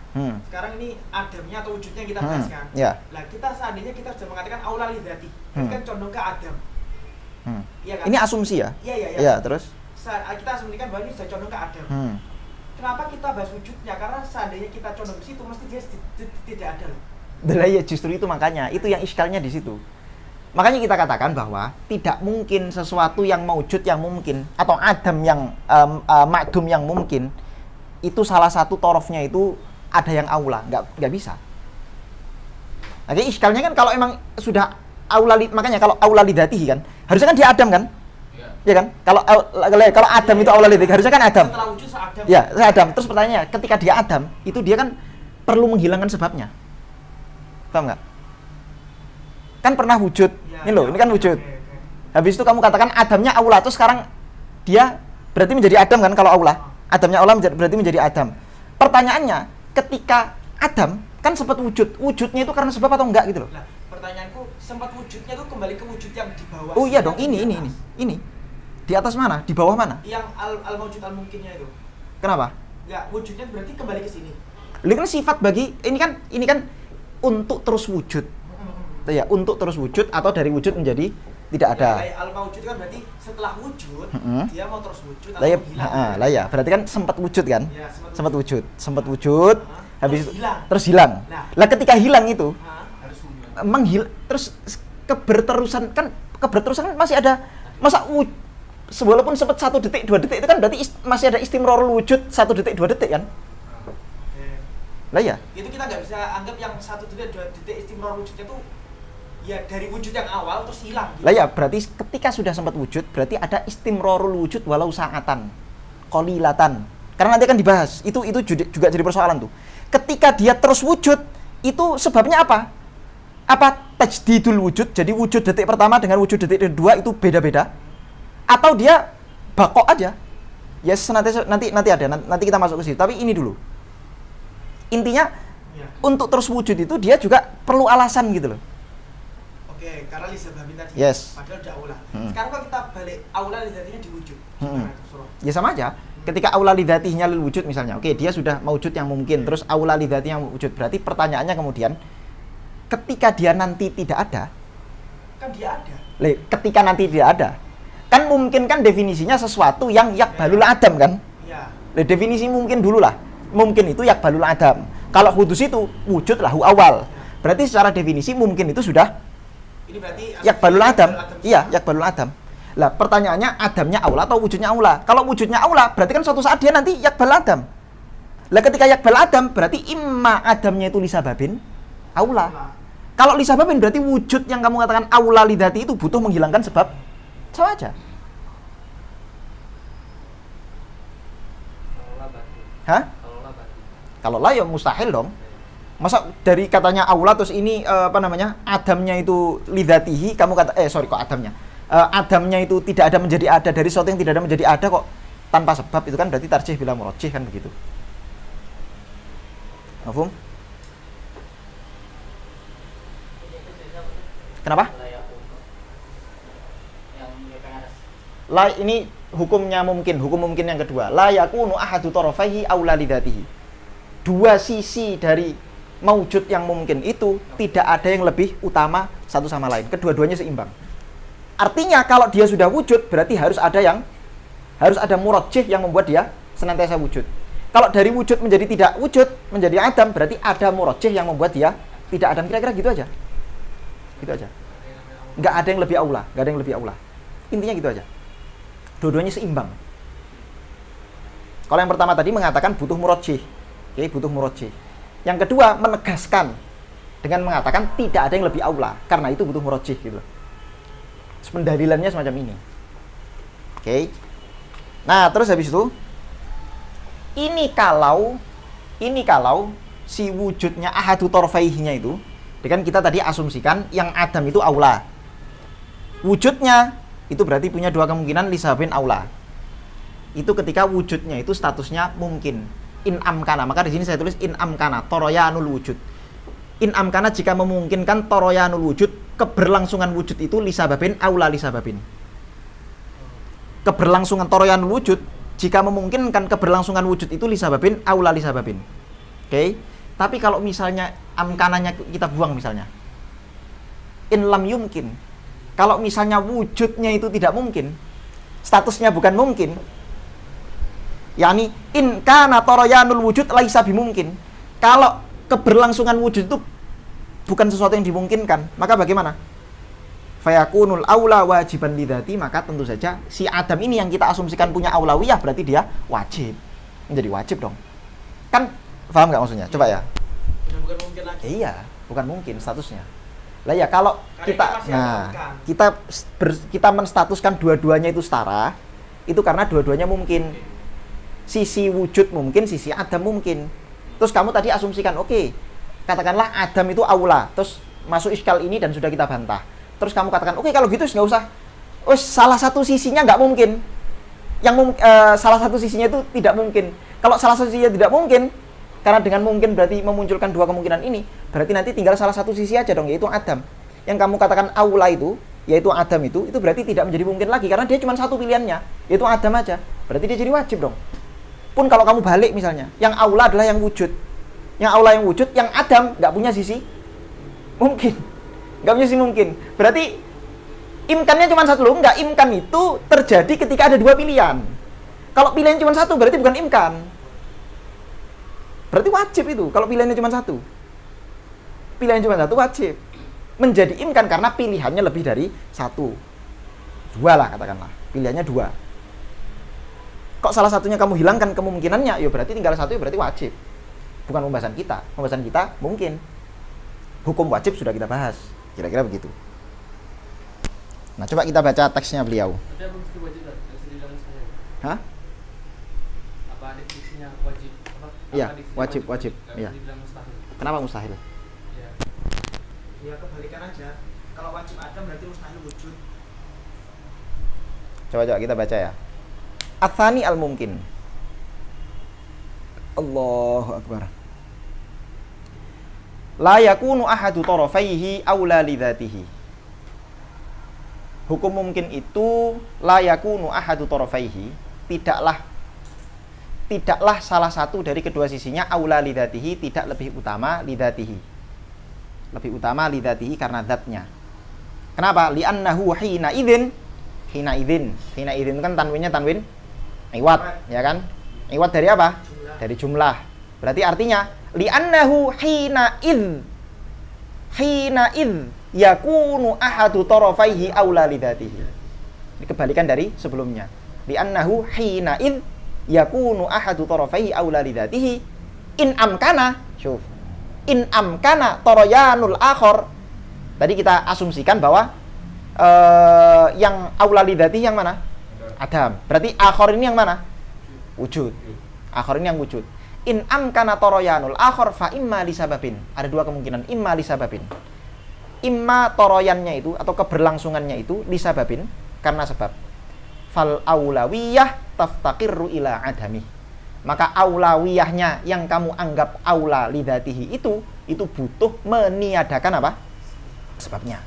Sekarang ini Adamnya atau wujudnya kita bahas kan. Ya. Lah kita seandainya kita sudah mengatakan aula lidati, kan condong ke Adam. Iya kan? Ini asumsi ya? Iya. Ya, terus? Kita asumsikan bahwa ini sudah condong ke Adam. Kenapa kita bahas wujudnya? Karena seandainya kita condong ke situ, mesti dia tidak ada loh. Ya justru itu makanya, itu yang iskalnya di situ. Makanya kita katakan bahwa tidak mungkin sesuatu yang mewujud yang mungkin atau Adam yang makdum yang mungkin itu salah satu torofnya itu ada yang aula, nggak bisa. Jadi iskalnya kan kalau emang sudah aula, makanya kalau aula lidatihi kan, harusnya kan dia Adam kan? Ya kan? Kalau Adam itu aula lidatihi, harusnya kan Adam. Setelah wujud Adam. Ya, Adam. Terus pertanyaannya, ketika dia Adam, itu dia kan perlu menghilangkan sebabnya. Paham nggak? Kan pernah wujud. Ya, Ini loh, ini kan wujud. Okay. Habis itu kamu katakan Adamnya aula, terus sekarang dia berarti menjadi Adam kan kalau Allah. Adamnya Allah berarti menjadi Adam. Pertanyaannya, ketika Adam kan sempat wujud. Wujudnya itu karena sebab atau enggak gitu loh. Nah, pertanyaanku sempat wujudnya tuh kembali ke wujud yang di bawah. Oh iya dong, ini. Di atas mana? Di bawah mana? Yang al-mawjud al-mungkinnya itu. Kenapa? Ya, wujudnya berarti kembali ke sini. Ini kan sifat bagi ini kan untuk terus wujud. Ya, untuk terus wujud atau dari wujud menjadi tidak ada. Ya, al-mawjud kan berarti setelah wujud, dia mau terus wujud atau hilang. Lah ya, berarti kan sempat wujud kan? Ya, sempat wujud, habis itu terus hilang. Lah ketika hilang itu terus keberterusan kan masih ada masa walaupun sempat 1 detik 2 detik itu kan berarti masih ada istimrorul wujud 1 detik 2 detik kan? Lah ya. Itu kita nggak bisa anggap yang 1 detik 2 detik istimror wujudnya tuh ya dari wujud yang awal terus hilang. Gitu. Lah ya, berarti ketika sudah sempat wujud berarti ada istimrorul wujud walau sa'atan, qalilatan. Karena nanti akan dibahas. Itu juga jadi persoalan tuh. Ketika dia terus wujud, itu sebabnya apa? Apa tajdidul wujud? Jadi wujud detik pertama dengan wujud detik kedua itu beda-beda. Atau dia bakok aja. Ya nanti ada nanti kita masuk ke situ. Tapi ini dulu. Intinya untuk terus wujud itu dia juga perlu alasan gitu loh. Oke, karena lisababin tadi. Yes. Padahal udah aula. Sekarang kalau kita balik aula lidatinya di wujud. Ya sama aja. Ketika aula lidatinya lil wujud misalnya. Oke, dia sudah mewujud yang mungkin. Terus aula lidatinya wujud. Berarti pertanyaannya kemudian ketika dia nanti tidak ada. Kan dia ada. Ketika nanti tidak ada. Kan mungkin kan definisinya sesuatu yang yakbalul adam kan? Iya. Definisi mungkin dulu lah. Mungkin itu yakbalul adam. Kalau hudus itu wujud lahu awal. Berarti secara definisi mungkin itu sudah ini berarti yakbalul adam. Iya, yakbalul adam. Lah pertanyaannya adamnya aula atau wujudnya aula? Kalau wujudnya aula berarti kan suatu saat dia nanti yakbal adam. Lah ketika yakbal adam berarti imma adamnya itu lisababin aula. Kalau lisababin berarti wujud yang kamu katakan aula lidati itu butuh menghilangkan sebab. Sama aja. Hah? Kalau lah ya mustahil dong. Masa dari katanya aula terus ini adamnya itu lidatihi kamu kata adamnya. Adamnya itu tidak ada menjadi ada dari sesuatu yang tidak ada menjadi ada kok tanpa sebab itu kan berarti tarjih bila murajih kan begitu. Mafhum? Kenapa? La ini hukumnya mungkin, hukum mungkin yang kedua. La yakunu ahadu tarafaihi aula lidatihi. Dua sisi dari maujud yang mungkin itu tidak ada yang lebih utama satu sama lain. Kedua-duanya seimbang. Artinya kalau dia sudah wujud berarti harus ada murajjih yang membuat dia senantiasa wujud. Kalau dari wujud menjadi tidak wujud, menjadi adam berarti ada murajjih yang membuat dia tidak adam. Kira-kira gitu aja. Gitu aja. Nggak ada yang lebih aula. Intinya gitu aja. Dua-duanya seimbang. Kalau yang pertama tadi mengatakan butuh murajjih. Oke, butuh murajjih. Yang kedua menegaskan dengan mengatakan tidak ada yang lebih aula karena itu butuh murajjih gitu. Pendalilannya semacam ini. Oke. Nah, terus habis itu ini kalau si wujudnya ahadu tarfaihinya itu, kan kita tadi asumsikan yang adam itu aula. Wujudnya itu berarti punya dua kemungkinan lisabin aula. Itu ketika wujudnya itu statusnya mungkin. In amkana, maka di sini saya tulis in amkana toroyanul wujud. In amkana jika memungkinkan toroyanul wujud, keberlangsungan wujud itu lisababin aula lisababin. Keberlangsungan toroyanul wujud jika memungkinkan keberlangsungan wujud itu lisababin aula lisababin. Oke. Tapi kalau misalnya amkananya kita buang misalnya. In lam yumkin. Kalau misalnya wujudnya itu tidak mungkin, statusnya bukan mungkin, yakni in kana toroyanul wujud laisa bimungkin. Kalau keberlangsungan wujud itu bukan sesuatu yang dimungkinkan, maka bagaimana? Fayakunul aula wajiban lidzati, maka tentu saja si adam ini yang kita asumsikan punya aulawiyah berarti dia wajib. Menjadi wajib dong. Kan paham nggak maksudnya? Coba ya. Bukan mungkin lagi. Iya, bukan mungkin statusnya. Lah ya kalau kita menstatuskan dua-duanya itu setara, itu karena dua-duanya mungkin. Sisi wujud mungkin, sisi adam mungkin. Terus kamu tadi asumsikan, oke, katakanlah adam itu aula, terus masuk iskal ini dan sudah kita bantah. Terus kamu katakan, oke kalau gitu nggak usah. Salah satu sisinya nggak mungkin. salah satu sisinya itu tidak mungkin. Kalau salah satu sisinya tidak mungkin, karena dengan mungkin berarti memunculkan dua kemungkinan ini, berarti nanti tinggal salah satu sisi aja dong, yaitu Adam. Yang kamu katakan aula itu, yaitu Adam itu berarti tidak menjadi mungkin lagi, karena dia cuma satu pilihannya, yaitu Adam aja. Berarti dia jadi wajib dong. Pun kalau kamu balik misalnya, yang aula adalah yang wujud. Yang aula yang wujud, yang Adam nggak punya sisi mungkin. Nggak punya sisi mungkin. Berarti imkannya cuma satu loh. Enggak, imkan itu terjadi ketika ada dua pilihan. Kalau pilihan cuma satu berarti bukan imkan. Berarti wajib itu kalau pilihannya cuma satu. Pilihan cuma satu wajib. Menjadi imkan karena pilihannya lebih dari satu. Dua lah katakanlah. Pilihannya dua. Kok salah satunya kamu hilangkan kemungkinannya, ya berarti tinggal satu, ya berarti wajib. Bukan pembahasan kita. Pembahasan kita mungkin. Hukum wajib sudah kita bahas. Kira-kira begitu. Nah, coba kita baca teksnya beliau. Tapi apa mesti wajib kan? Bisa dibilang mustahil. Hah? Apa ada diksinya wajib? Iya, diksinya wajib. Nggak Iya. bisa dibilang mustahil. Kenapa mustahil? Iya. Ya kebalikan aja. Kalau wajib Adam berarti mustahil wujud. Coba kita baca ya. Atsani al-mumkin. Allahu akbar. La yakunu ahadu tarafaihi aula lidzatihi. Hukum mungkin itu la yakunu ahadu tarafaihi, tidaklah salah satu dari kedua sisinya aula lidzatihi, tidak lebih utama lidzatihi. Lebih utama lidzatihi karena zatnya. Kenapa? Li'annahu hina idzin itu kan tanwinnya tanwin iwat, ya kan? Iwat dari apa? Dari jumlah. Berarti artinya li'annahu hina id yakunu ahadu tarafaihi aula lidzatihi. Ini kebalikan dari sebelumnya. Li'annahu hina id yakunu ahadu tarafaihi aula lidzatihi in amkana. Syuf. In amkana tarayanul akhar. Tadi kita asumsikan bahwa yang aula lidzatihi yang mana? Adam. Berarti akhar ini yang mana? Wujud. Akhar ini yang wujud. In amkana tarayanul akhar fa imma lisababin. Ada dua kemungkinan, imma lisababin. Imma tarayannya itu atau keberlangsungannya itu lisababin karena sebab. Fal aulawiyah taftaqirru ila adami. Maka aulawiyahnya yang kamu anggap aula lidzatihi itu butuh meniadakan apa? Sebabnya.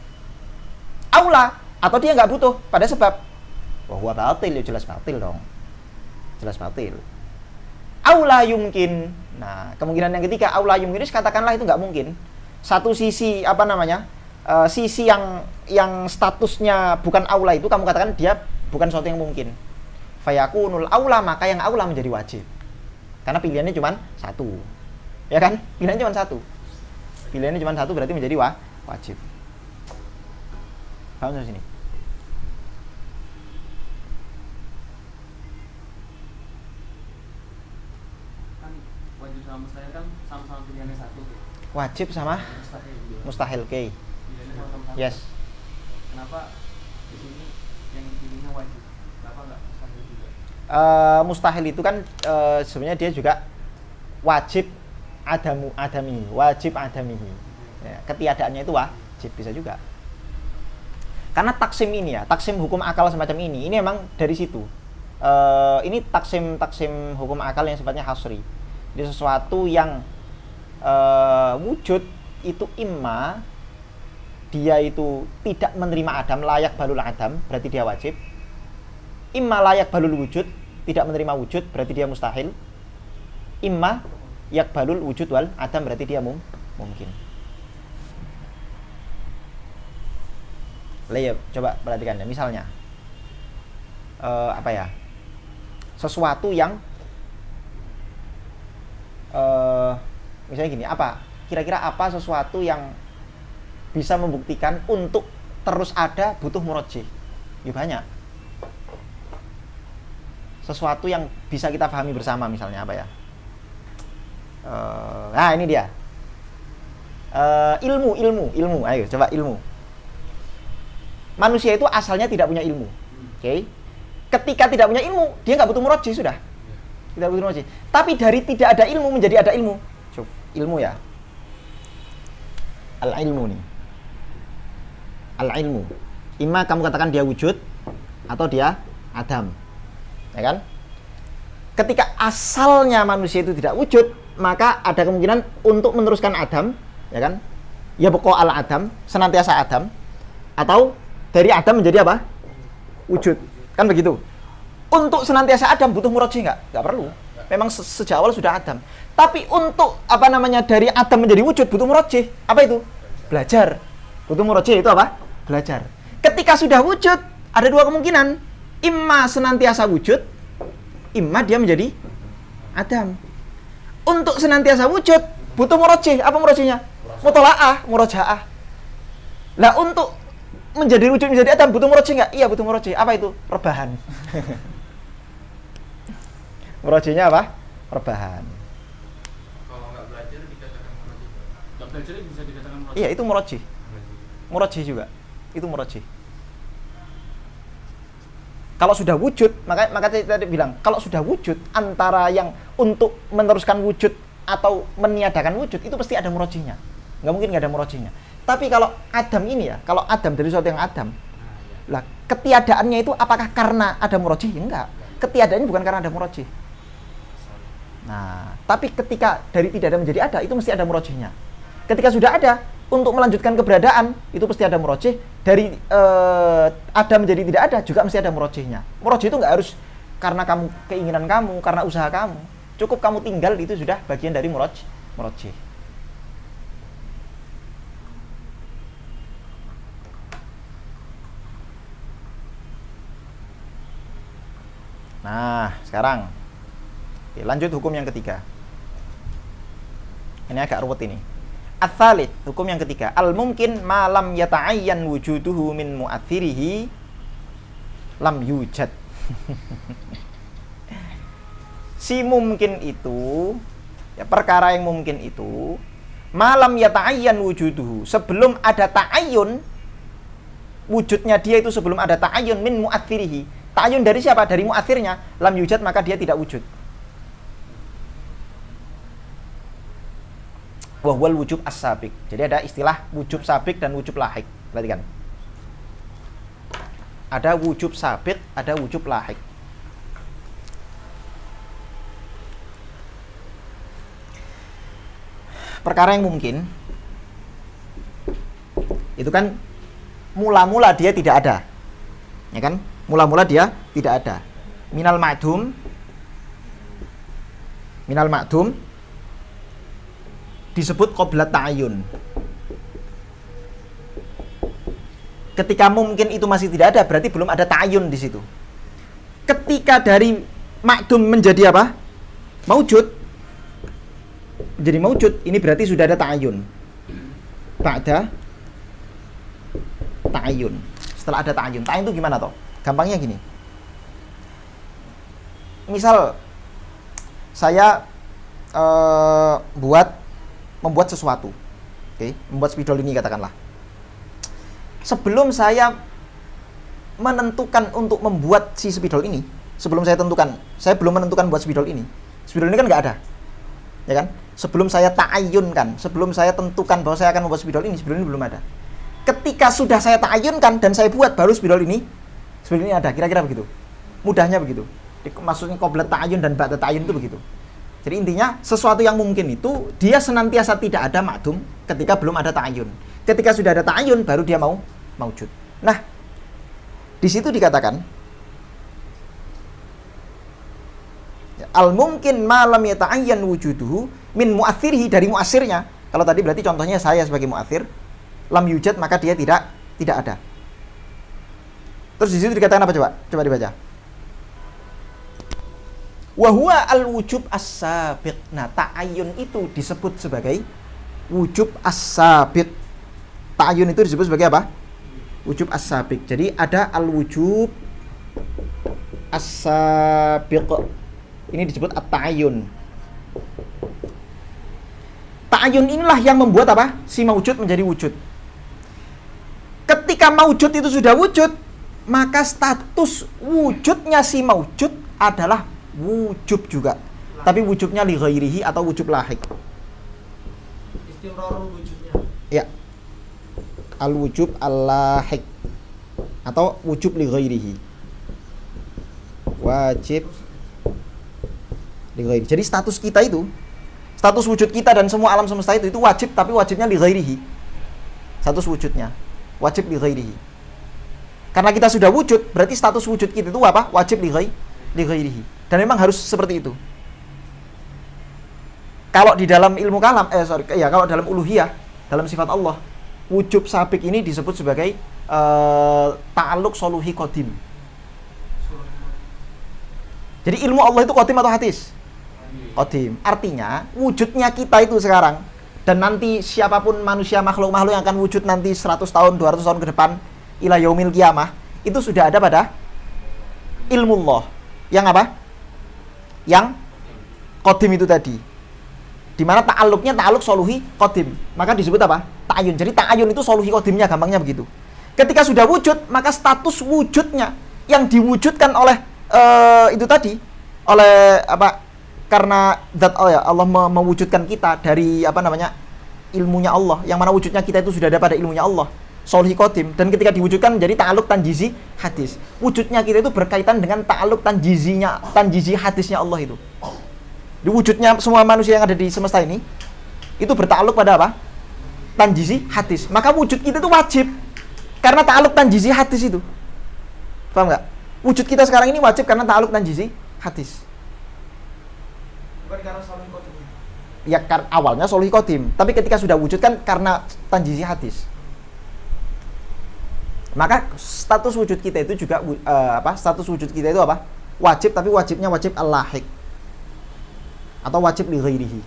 Aula atau dia nggak butuh pada sebab. Wah, huwa batil, ya jelas batil dong. Jelas batil. Aula yumkin. Nah, kemungkinan yang ketiga aula yumkin, katakanlah itu nggak mungkin. Satu sisi apa namanya? Sisi yang statusnya bukan aula itu kamu katakan dia bukan sesuatu yang mungkin. Fayakunul aula, maka yang aula menjadi wajib. Karena pilihannya cuma satu. Ya kan? Pilihannya cuma satu. Pilihannya cuma satu berarti menjadi wajib. Paham sampai sini? Wajib sama mustahil kan sama-sama pilihannya satu tuh. Wajib sama mustahil, oke. Pilihannya sama-sama satu. Yes. Kenapa di sini yang pilihnya wajib? Kenapa nggak mustahil juga? Mustahil itu kan sebenarnya dia juga wajib wajib adamihi. Ya, ketiadaannya itu wajib, bisa juga. Karena taksim ini ya, taksim hukum akal semacam ini memang dari situ. Ini taksim hukum akal yang sifatnya hasri. Jadi sesuatu yang wujud itu imma dia itu tidak menerima adam, layak balul adam, berarti dia wajib. Imma layak balul wujud, tidak menerima wujud, berarti dia mustahil. Imma yak balul wujud wal adam, berarti dia mungkin. Lihat, coba perhatikan ya. Misalnya apa ya? Sesuatu yang misalnya gini, apa? Kira-kira apa sesuatu yang bisa membuktikan untuk terus ada butuh murajih? Ya banyak. Sesuatu yang bisa kita pahami bersama, misalnya apa ya? Nah ini dia. Ilmu. Ayo coba ilmu. Manusia itu asalnya tidak punya ilmu. Oke. Ketika tidak punya ilmu, dia nggak butuh murajih sudah. Tidak butuh murajih. Tapi dari tidak ada ilmu menjadi ada ilmu. Coba ilmu ya. Al-ilmu nih. Al-ilmu. Imma kamu katakan dia wujud atau dia adam. Ya kan? Ketika asalnya manusia itu tidak wujud, maka ada kemungkinan untuk meneruskan Adam, ya kan? Ya pokok ala Adam, senantiasa Adam, atau dari Adam menjadi apa? Wujud. Kan begitu. Untuk senantiasa Adam butuh murajih nggak perlu. Memang sejak awal sudah Adam. Tapi untuk dari Adam menjadi wujud butuh murajih. Apa itu? Belajar. Butuh murajih itu apa? Belajar. Ketika sudah wujud, ada dua kemungkinan. Imma senantiasa wujud, imma dia menjadi Adam. Untuk senantiasa wujud butuh murajih. Apa murajihnya? Mutola'ah, murajaah. Lah untuk menjadi wujud menjadi Adam butuh murajih nggak? Iya butuh murajih. Apa itu? Rebahan. Murajihnya apa? Rebahan. Kalau nggak belajar dikatakan murajih. Nggak belajar bisa dikatakan murajih. Iya itu murajih. Murajih juga. Itu murajih. Kalau sudah wujud, maka saya tadi bilang, kalau sudah wujud antara yang untuk meneruskan wujud atau meniadakan wujud itu pasti ada murajihnya. Nggak mungkin nggak ada murajihnya. Tapi kalau Adam ini ya, kalau Adam dari sesuatu yang Adam, lah ketiadaannya itu apakah karena ada murajih? Enggak. Ketiadaannya bukan karena ada murajih. Nah, tapi ketika dari tidak ada menjadi ada, itu mesti ada murajihnya. Ketika sudah ada, untuk melanjutkan keberadaan, itu pasti ada murajih. Dari ada menjadi tidak ada, juga mesti ada murajihnya. Murajih itu nggak harus karena keinginan kamu, karena usaha kamu. Cukup kamu tinggal, itu sudah bagian dari murajih. Nah, sekarang oke, lanjut hukum yang ketiga. Ini agak ruwet ini. Ats-tsalits, hukum yang ketiga. Al-mumkin ma lam yata'ayyan wujuduhu min mu'athirihi lam yujad. Si mungkin itu, ya perkara yang mungkin itu, ma lam yata'ayyan wujuduhu, sebelum ada ta'ayyun wujudnya dia itu, sebelum ada ta'ayyun min mu'athirihi. Ta'ayyun dari siapa? Dari mu'athirnya. Lam yujad, maka dia tidak wujud. Wahwal wujub as-sabiq. Jadi ada istilah wujub sabiq dan wujub lahik. Perhatikan. Ada wujub sabiq, ada wujub lahik. Perkara yang mungkin itu kan mula-mula dia tidak ada. Ya kan? Mula-mula dia tidak ada. Minal ma'dum disebut qabla ta'ayyun. Ketika mungkin itu masih tidak ada, berarti belum ada ta'ayyun di situ. Ketika dari ma'dum menjadi apa? Maujud. Jadi maujud, ini berarti sudah ada ta'ayyun. Ba'da ta'ayyun. Setelah ada ta'ayyun. Ta'ayyun itu gimana toh? Gampangnya gini. Misal saya membuat sesuatu. Oke, membuat spidol ini katakanlah. Sebelum saya menentukan untuk membuat si spidol ini, sebelum saya tentukan, saya belum menentukan buat spidol ini. Spidol ini kan nggak ada. Ya kan? Sebelum saya ta'ayyunkan, sebelum saya tentukan bahwa saya akan membuat spidol ini belum ada. Ketika sudah saya ta'ayyunkan dan saya buat, baru spidol ini ada. Kira-kira begitu. Mudahnya begitu. Maksudnya qabla ta'ayyun dan ba'da ta'ayyun itu begitu. Jadi intinya sesuatu yang mungkin itu dia senantiasa tidak ada ma'dum ketika belum ada ta'ayyun. Ketika sudah ada ta'ayyun baru dia maujud. Nah, di situ dikatakan al-mumkin ma lam yata'ayyan wujuduhu min mu'athirihi, dari mu'athirnya. Kalau tadi berarti contohnya saya sebagai mu'athir, lam yujad, maka dia tidak ada. Terus di situ dikatakan apa coba? Coba dibaca. Wa huwa al-wujub as-sabiq. Nah, ta'ayyun itu disebut sebagai wujub as-sabiq. Ta'ayyun itu disebut sebagai apa? Wujub as-sabiq. Jadi ada al-wujub as-sabiq. Ini disebut at-ta'ayyun. Ta'ayyun inilah yang membuat apa? Si maujud menjadi wujud. Ketika maujud itu sudah wujud, maka status wujudnya si maujud adalah wujub juga. Tapi wujubnya li ghairihi atau wujub lahik. Istimrarul wujudnya. Ya. Al-wujub al-lahik atau wujub li ghairihi. wajib li ghairihi. Jadi status kita itu, status wujud kita dan semua alam semesta itu wajib, tapi wajibnya li ghairihi. Status wujudnya wajib li ghairihi. Karena kita sudah wujud, berarti status wujud kita itu apa? Wajib li ghairihi. Dan memang harus seperti itu. Kalau di dalam ilmu kalam, kalau dalam uluhiyah, dalam sifat Allah, wujub sabik ini disebut sebagai ta'alluq soluhi qadim. Jadi ilmu Allah itu qadim atau hadis? Qadim. Artinya wujudnya kita itu sekarang dan nanti siapapun manusia makhluk-makhluk yang akan wujud nanti 100 tahun, 200 tahun ke depan ila yaumil qiyamah, itu sudah ada pada ilmu Allah. Yang apa? Yang qadim itu tadi. Di mana ta'alluq soluhi qadim. Maka disebut apa? Ta'ayun. Jadi ta'ayun itu soluhi qadimnya, gampangnya begitu. Ketika sudah wujud, maka status wujudnya yang diwujudkan oleh itu tadi, oleh apa? Karena zat Allah mewujudkan kita dari ilmunya Allah, yang mana wujudnya kita itu sudah ada pada ilmunya Allah, soluhi qadim. Dan ketika diwujudkan menjadi ta'alluq tanjizi hadis. Wujudnya kita itu berkaitan dengan ta'alluq tanjizi hadisnya Allah itu. Di wujudnya semua manusia yang ada di semesta ini itu bertakluk pada apa? Tanjizi hadis. Maka wujud kita itu wajib karena ta'alluq tanjizi hadis itu. Paham nggak? Wujud kita sekarang ini wajib karena ta'alluq tanjizi hadis. Bukan karena soluhi qadim. Ya awalnya soluhi qadim, tapi ketika sudah wujud kan karena tanjizi hadis. Maka status wujud kita itu juga status wujud kita itu apa? Wajib, tapi wajibnya wajib al-lahiq atau wajib li ghairihi.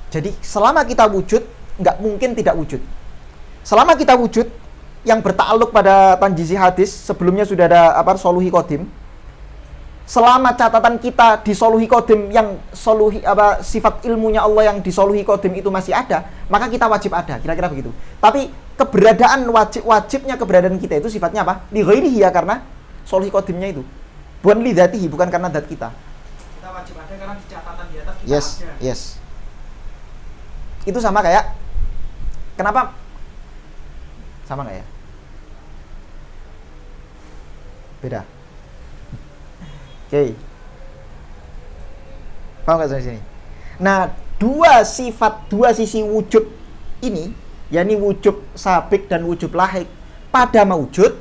Jadi selama kita wujud, nggak mungkin tidak wujud. Selama kita wujud yang bertakluk pada tanjizi hadis, sebelumnya sudah ada soluhi qadim. Selama catatan kita di soluhi qadim yang sifat ilmunya Allah yang di soluhi qadim itu masih ada, maka kita wajib ada, kira-kira begitu. Tapi keberadaan wajibnya keberadaan kita itu sifatnya apa? Li ghairihi, ya, karena soluhi qadimnya itu. Bukan li dzatihi, bukan karena zat kita. Kita wajib ada karena di catatan di atas kita Yes, ada. yes. Itu sama kayak, kenapa? Sama nggak ya? Beda. Oke. Paham nggak sampai sini? Nah, dua sisi wujud ini, yakni wujud sabik dan wujud lahik, pada mewujud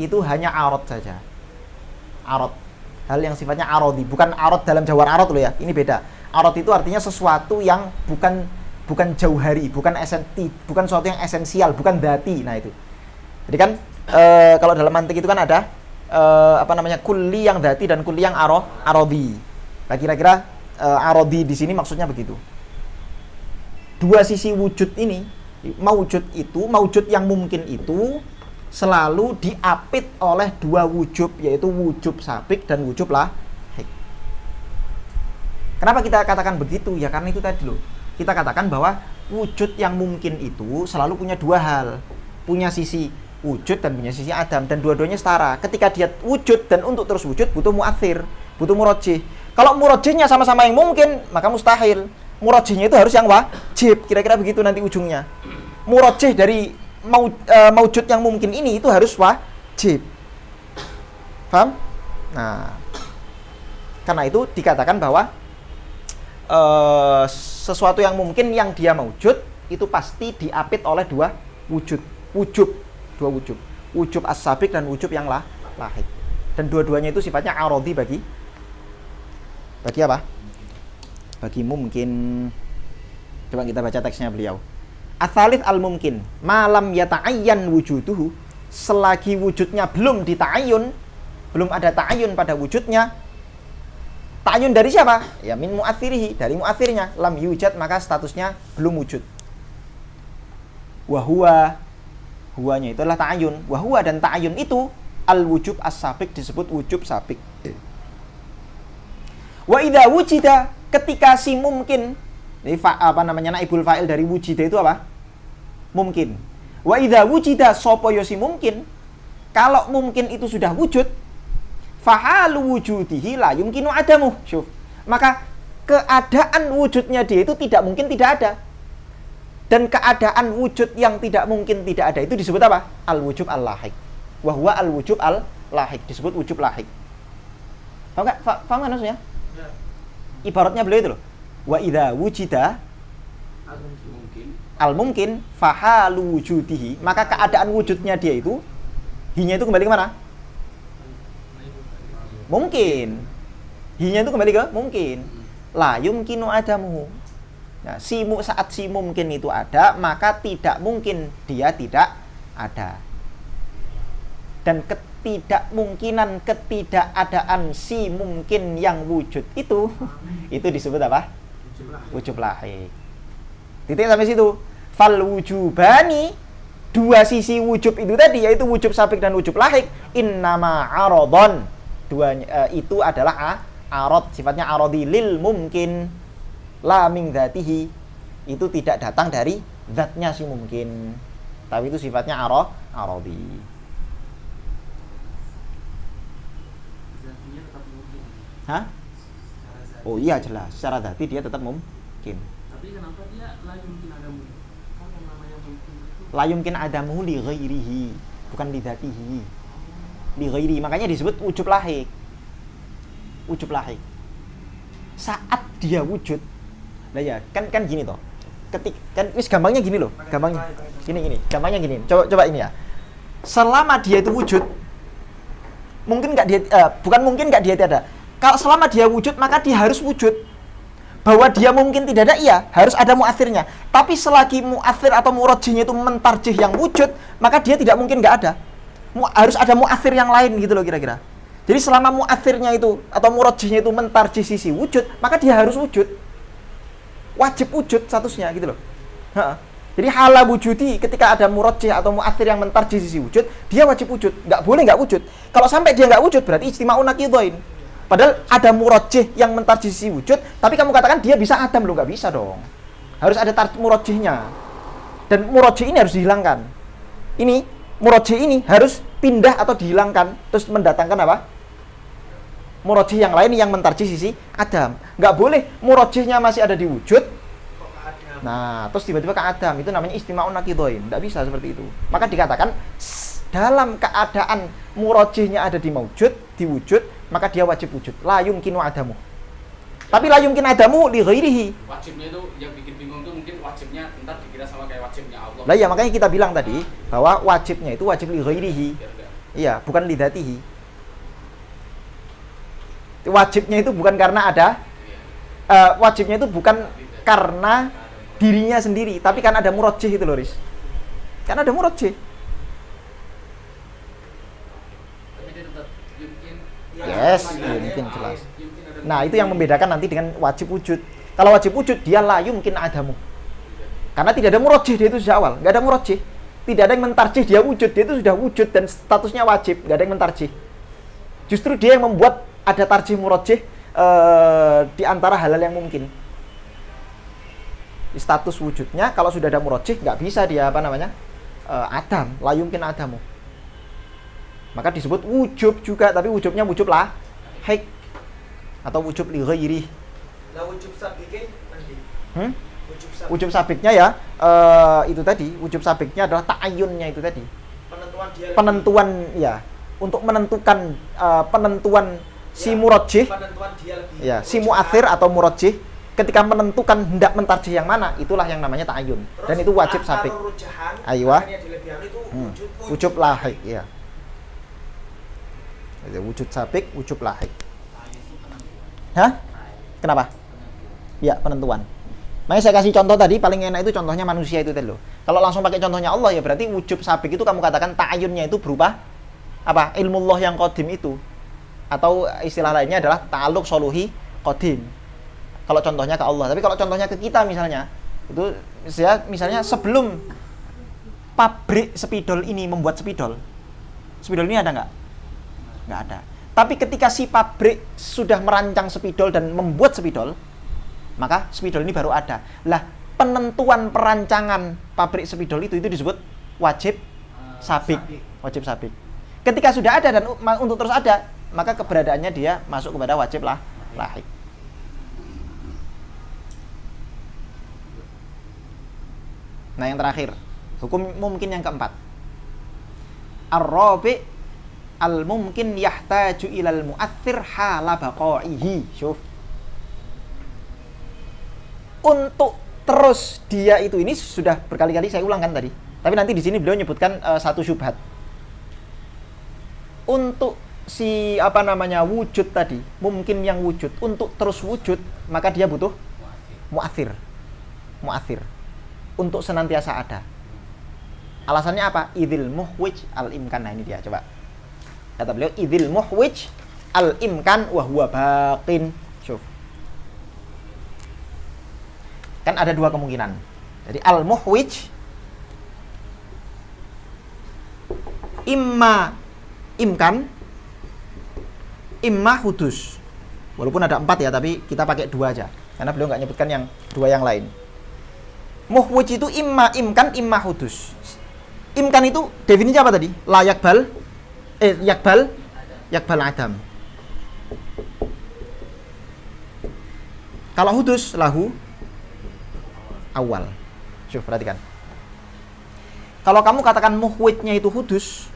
itu hanya arad saja. Arad, hal yang sifatnya arodi, bukan arad dalam jawar arad loh ya, ini beda. Arad itu artinya sesuatu yang bukan jauhari, bukan sesuatu yang esensial, bukan dati. Nah itu. Jadi kan kalau dalam mantik itu kan ada kulli yang dati dan kulli yang arodi. Nah, kira-kira arodi di sini maksudnya begitu. Dua sisi wujud ini, mawujud yang mungkin itu selalu diapit oleh dua wujub, yaitu wujub sabik dan wujub lahik. Kenapa kita katakan begitu? Ya karena itu tadi loh. Kita katakan bahwa wujud yang mungkin itu selalu punya dua hal. Punya sisi wujud dan punya sisi adam, dan dua-duanya setara. Ketika dia wujud dan untuk terus wujud butuh mu'athir, butuh murajjih. Kalau murajjihnya sama-sama yang mungkin, maka mustahil. Murajjihnya itu harus yang wajib. Kira-kira begitu nanti ujungnya. Murajjih dari mawujud yang mungkin ini itu harus wajib. Paham? Nah, karena itu dikatakan bahwa sesuatu yang mungkin yang dia mawujud itu pasti diapit oleh dua wujud. Dua wujud. Wujub as-sabik dan wujub yang lahik. Dan dua-duanya itu sifatnya arodi bagi apa? Bagi mungkin. Coba kita baca teksnya beliau. Ats-tsalits al-mumkin, malam yata'ayyan wujuduhu, selagi wujudnya belum dita'ayyun, belum ada ta'ayyun pada wujudnya. Ta'ayyun dari siapa? Ya min mu'athirihi, dari mu'athirnya. Lam yujad, maka statusnya belum wujud. Wa huwanya itu adalah ta'ayyun. Wa huwa, dan ta'ayyun itu al-wujub as-sabik, disebut wujub sabik. Wa idza wujida, ketika si mungkin, jadi naibul fa'il dari wujida itu apa? Mungkin. Wa idza wujida sapa ya si mungkin, kalau mungkin itu sudah wujud, fahalu wujudihi la yumkinu adamu. Syuf. Maka keadaan wujudnya dia itu tidak mungkin tidak ada. Dan keadaan wujud yang tidak mungkin tidak ada itu disebut apa? Al-wujub al-lahik. Wa huwa al-wujub lahik, disebut wujub lahik. Paham nggak? Paham kan maksudnya? Ya. Ibaratnya beliau itu loh. Wa idza wujida al mungkin fahalu wujudihi, maka keadaan wujudnya dia itu hinya itu kembali ke mana? Mungkin. Hinya itu kembali ke mungkin. La yumkinu adamuhu. Nah, saat si mungkin itu ada, maka tidak mungkin dia tidak ada. Dan ketidakmungkinan ketidakadaan si mungkin yang wujud itu disebut apa? Wujub lahik. Titik sampai situ. Fal wujubani, dua sisi wujub itu tadi, yaitu wujub sabik dan wujub lahik, innama aradon. Itu adalah arad, sifatnya aradi lil mungkin, la min dzatihi. Itu tidak datang dari zatnya si mungkin, tapi itu sifatnya aradi. Zatinya tetap mungkin. Hah? Secara zati. Oh iya jelas, secara dzati dia tetap mungkin. Tapi kenapa dia la yumkin ada mungkin? Kan yang namanya mungkin itu La yumkin adamu li ghairihi, bukan li dzatihi. Li ghairi, makanya disebut wujub lahik. Wujub lahik. Saat dia wujud, nah ya, kan gini toh. Kan wis gampangnya gini loh, gampangnya. Gini, gampangnya gini. Coba ini ya. Selama dia itu wujud, mungkin nggak dia bukan mungkin nggak dia ada. Kalau selama dia wujud, maka dia harus wujud. Bahwa dia mungkin tidak ada, iya, harus ada muathirnya. Tapi selagi muathir atau murajihnya itu mentarjih yang wujud, maka dia tidak mungkin nggak ada. Harus ada muathir yang lain gitu loh kira-kira. Jadi selama muathirnya itu atau murajihnya itu mentarjih sisi wujud, maka dia harus wujud. Wajib wujud statusnya gitu loh. Jadi hala wujudi, ketika ada murajih atau muathir yang mentarjih sisi wujud, dia wajib wujud. Nggak boleh nggak wujud. Kalau sampai dia nggak wujud, berarti ijtima'un naqidhain. Padahal ada murajih yang mentarjih sisi wujud, tapi kamu katakan dia bisa adam, loh, nggak bisa dong. Harus ada murajihnya. Dan murajih ini harus dihilangkan. Ini murajih ini harus pindah atau dihilangkan, terus mendatangkan apa? Murajih yang lain yang mentarjih sisi adam. Nggak boleh murajihnya masih ada di wujud. Nah, terus tiba-tiba ke adam, itu namanya istima'un naqidhain. Nggak bisa seperti itu. Maka dikatakan dalam keadaan murajihnya ada di wujud, maka dia wajib wujud. La yumkinu adamu. Tapi la yumkin adamu li ghairihi. Wajibnya itu yang bikin bingung tuh mungkin wajibnya ntar dikira sama kayak wajibnya Allah. Lah ya, makanya kita bilang tadi bahwa wajibnya itu wajib li ghairihi. Iya, bukan li dzatihi. Wajibnya itu bukan karena ada wajibnya itu bukan karena dirinya sendiri, tapi kan ada murajih itu loh, Riz. Kan ada murajih. Tapi dia tetap yumkin. Yes, mungkin jelas. Nah, itu yang membedakan nanti dengan wajib wujud. Kalau wajib wujud, dia la yumkin adamu. Karena tidak ada murajih, dia itu sejak awal. Nggak ada murajih. Tidak ada yang mentarjih dia wujud. Dia itu sudah wujud dan statusnya wajib. Nggak ada yang mentarjih. Justru dia yang membuat ada tarjih murajih di antara halal yang mungkin. Di status wujudnya, kalau sudah ada murajih, nggak bisa dia adam. La yumkin adamu. Maka disebut wujub juga, tapi wujubnya wujub lahik atau wujub li ghairi. Lah wujub sabiknya nanti. Wujub sabiknya ya itu tadi, wujub sabiknya adalah ta'ayyunnya itu tadi. Penentuan ya, untuk menentukan penentuan si murajih. Penentuan dia lebih. Ya, si muathir atau murajih ketika menentukan hendak mentarjih yang mana, itulah yang namanya ta'ayyun. Dan itu wajib sabik. Aywa. Wujub lahik ya. Wujud sabik, wujub lahik. Hah? Kenapa? Ya, penentuan. Makanya saya kasih contoh tadi, paling enak itu contohnya manusia itu tadi loh. Kalau langsung pakai contohnya Allah ya berarti wujub sabik itu kamu katakan ta'ayyunnya itu berupa apa? Ilmullah yang qadim itu. Atau istilah lainnya adalah ta'alluq soluhi qadim. Kalau contohnya ke Allah. Tapi kalau contohnya ke kita misalnya, itu misalnya sebelum pabrik spidol ini membuat spidol ini ada nggak? Nggak ada. Tapi ketika si pabrik sudah merancang spidol dan membuat spidol, maka spidol ini baru ada. Lah, penentuan perancangan pabrik spidol itu disebut wajib sabik. Wajib sabik. Ketika sudah ada dan untuk terus ada, maka keberadaannya dia masuk kepada wajib lahik. Nah, yang terakhir, hukum mungkin yang keempat. Ar-rabi' al-mumkin yahtaju ilal mu'athir hala baqaihi. Syuf. Untuk terus dia itu, ini sudah berkali-kali saya ulangkan tadi. Tapi nanti di sini beliau menyebutkan satu syubhat. Untuk si wujud tadi, mungkin yang wujud, untuk terus wujud, maka dia butuh mu'athir. Mu'athir. Untuk senantiasa ada. Alasannya apa? Idzil muhwij al-imkan. Nah ini dia, coba. Kata beliau, idzil muhwij al-imkan wa huwa baqin. Syuf. Kan ada dua kemungkinan. Jadi al-muhwij imma imkan, imma hudus. Walaupun ada 4 ya, tapi kita pakai 2 aja. Karena beliau nggak nyebutkan yang 2 yang lain. Muhwij itu imma imkan, imma hudus. Imkan itu definisinya apa tadi? La yakbal, yakbal adam. Kalau hudus, lahu awal. Coba perhatikan. Kalau kamu katakan muhwijnya itu hudus,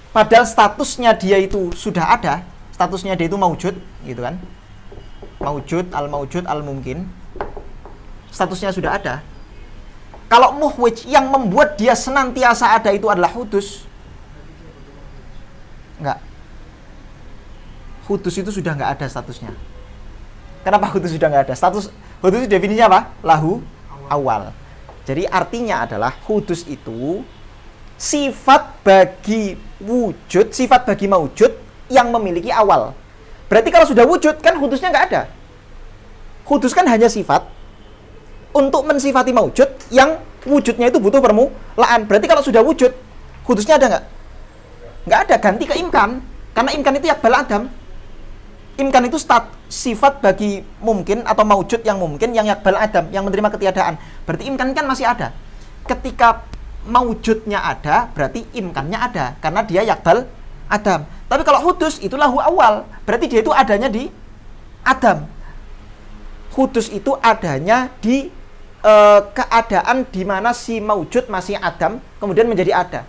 padahal statusnya dia itu sudah ada, statusnya dia itu maujud, gitu kan? Maujud, al-mumkin. Statusnya sudah ada. Kalau muhwij yang membuat dia senantiasa ada itu adalah hudus. Enggak. Hudus itu sudah enggak ada statusnya. Kenapa hudus sudah enggak ada? Status hudus itu definisinya apa? Lahu awal. Jadi artinya adalah hudus itu sifat bagi wujud, sifat bagi maujud yang memiliki awal. Berarti kalau sudah wujud kan hudusnya nggak ada. Hudus kan hanya sifat untuk mensifati maujud yang wujudnya itu butuh permulaan. Berarti kalau sudah wujud, hudusnya ada nggak? Nggak ada, ganti ke imkan. Karena imkan itu yakbal adam. Imkan itu sifat bagi mungkin atau maujud yang mungkin yang yakbal adam, yang menerima ketiadaan. Berarti imkan kan masih ada. Ketika maujudnya ada, berarti imkannya ada karena dia yakbal adam. Tapi kalau hudus itu lahu awal, berarti dia itu adanya di adam. Hudus itu adanya di keadaan di mana si maujud masih adam kemudian menjadi ada.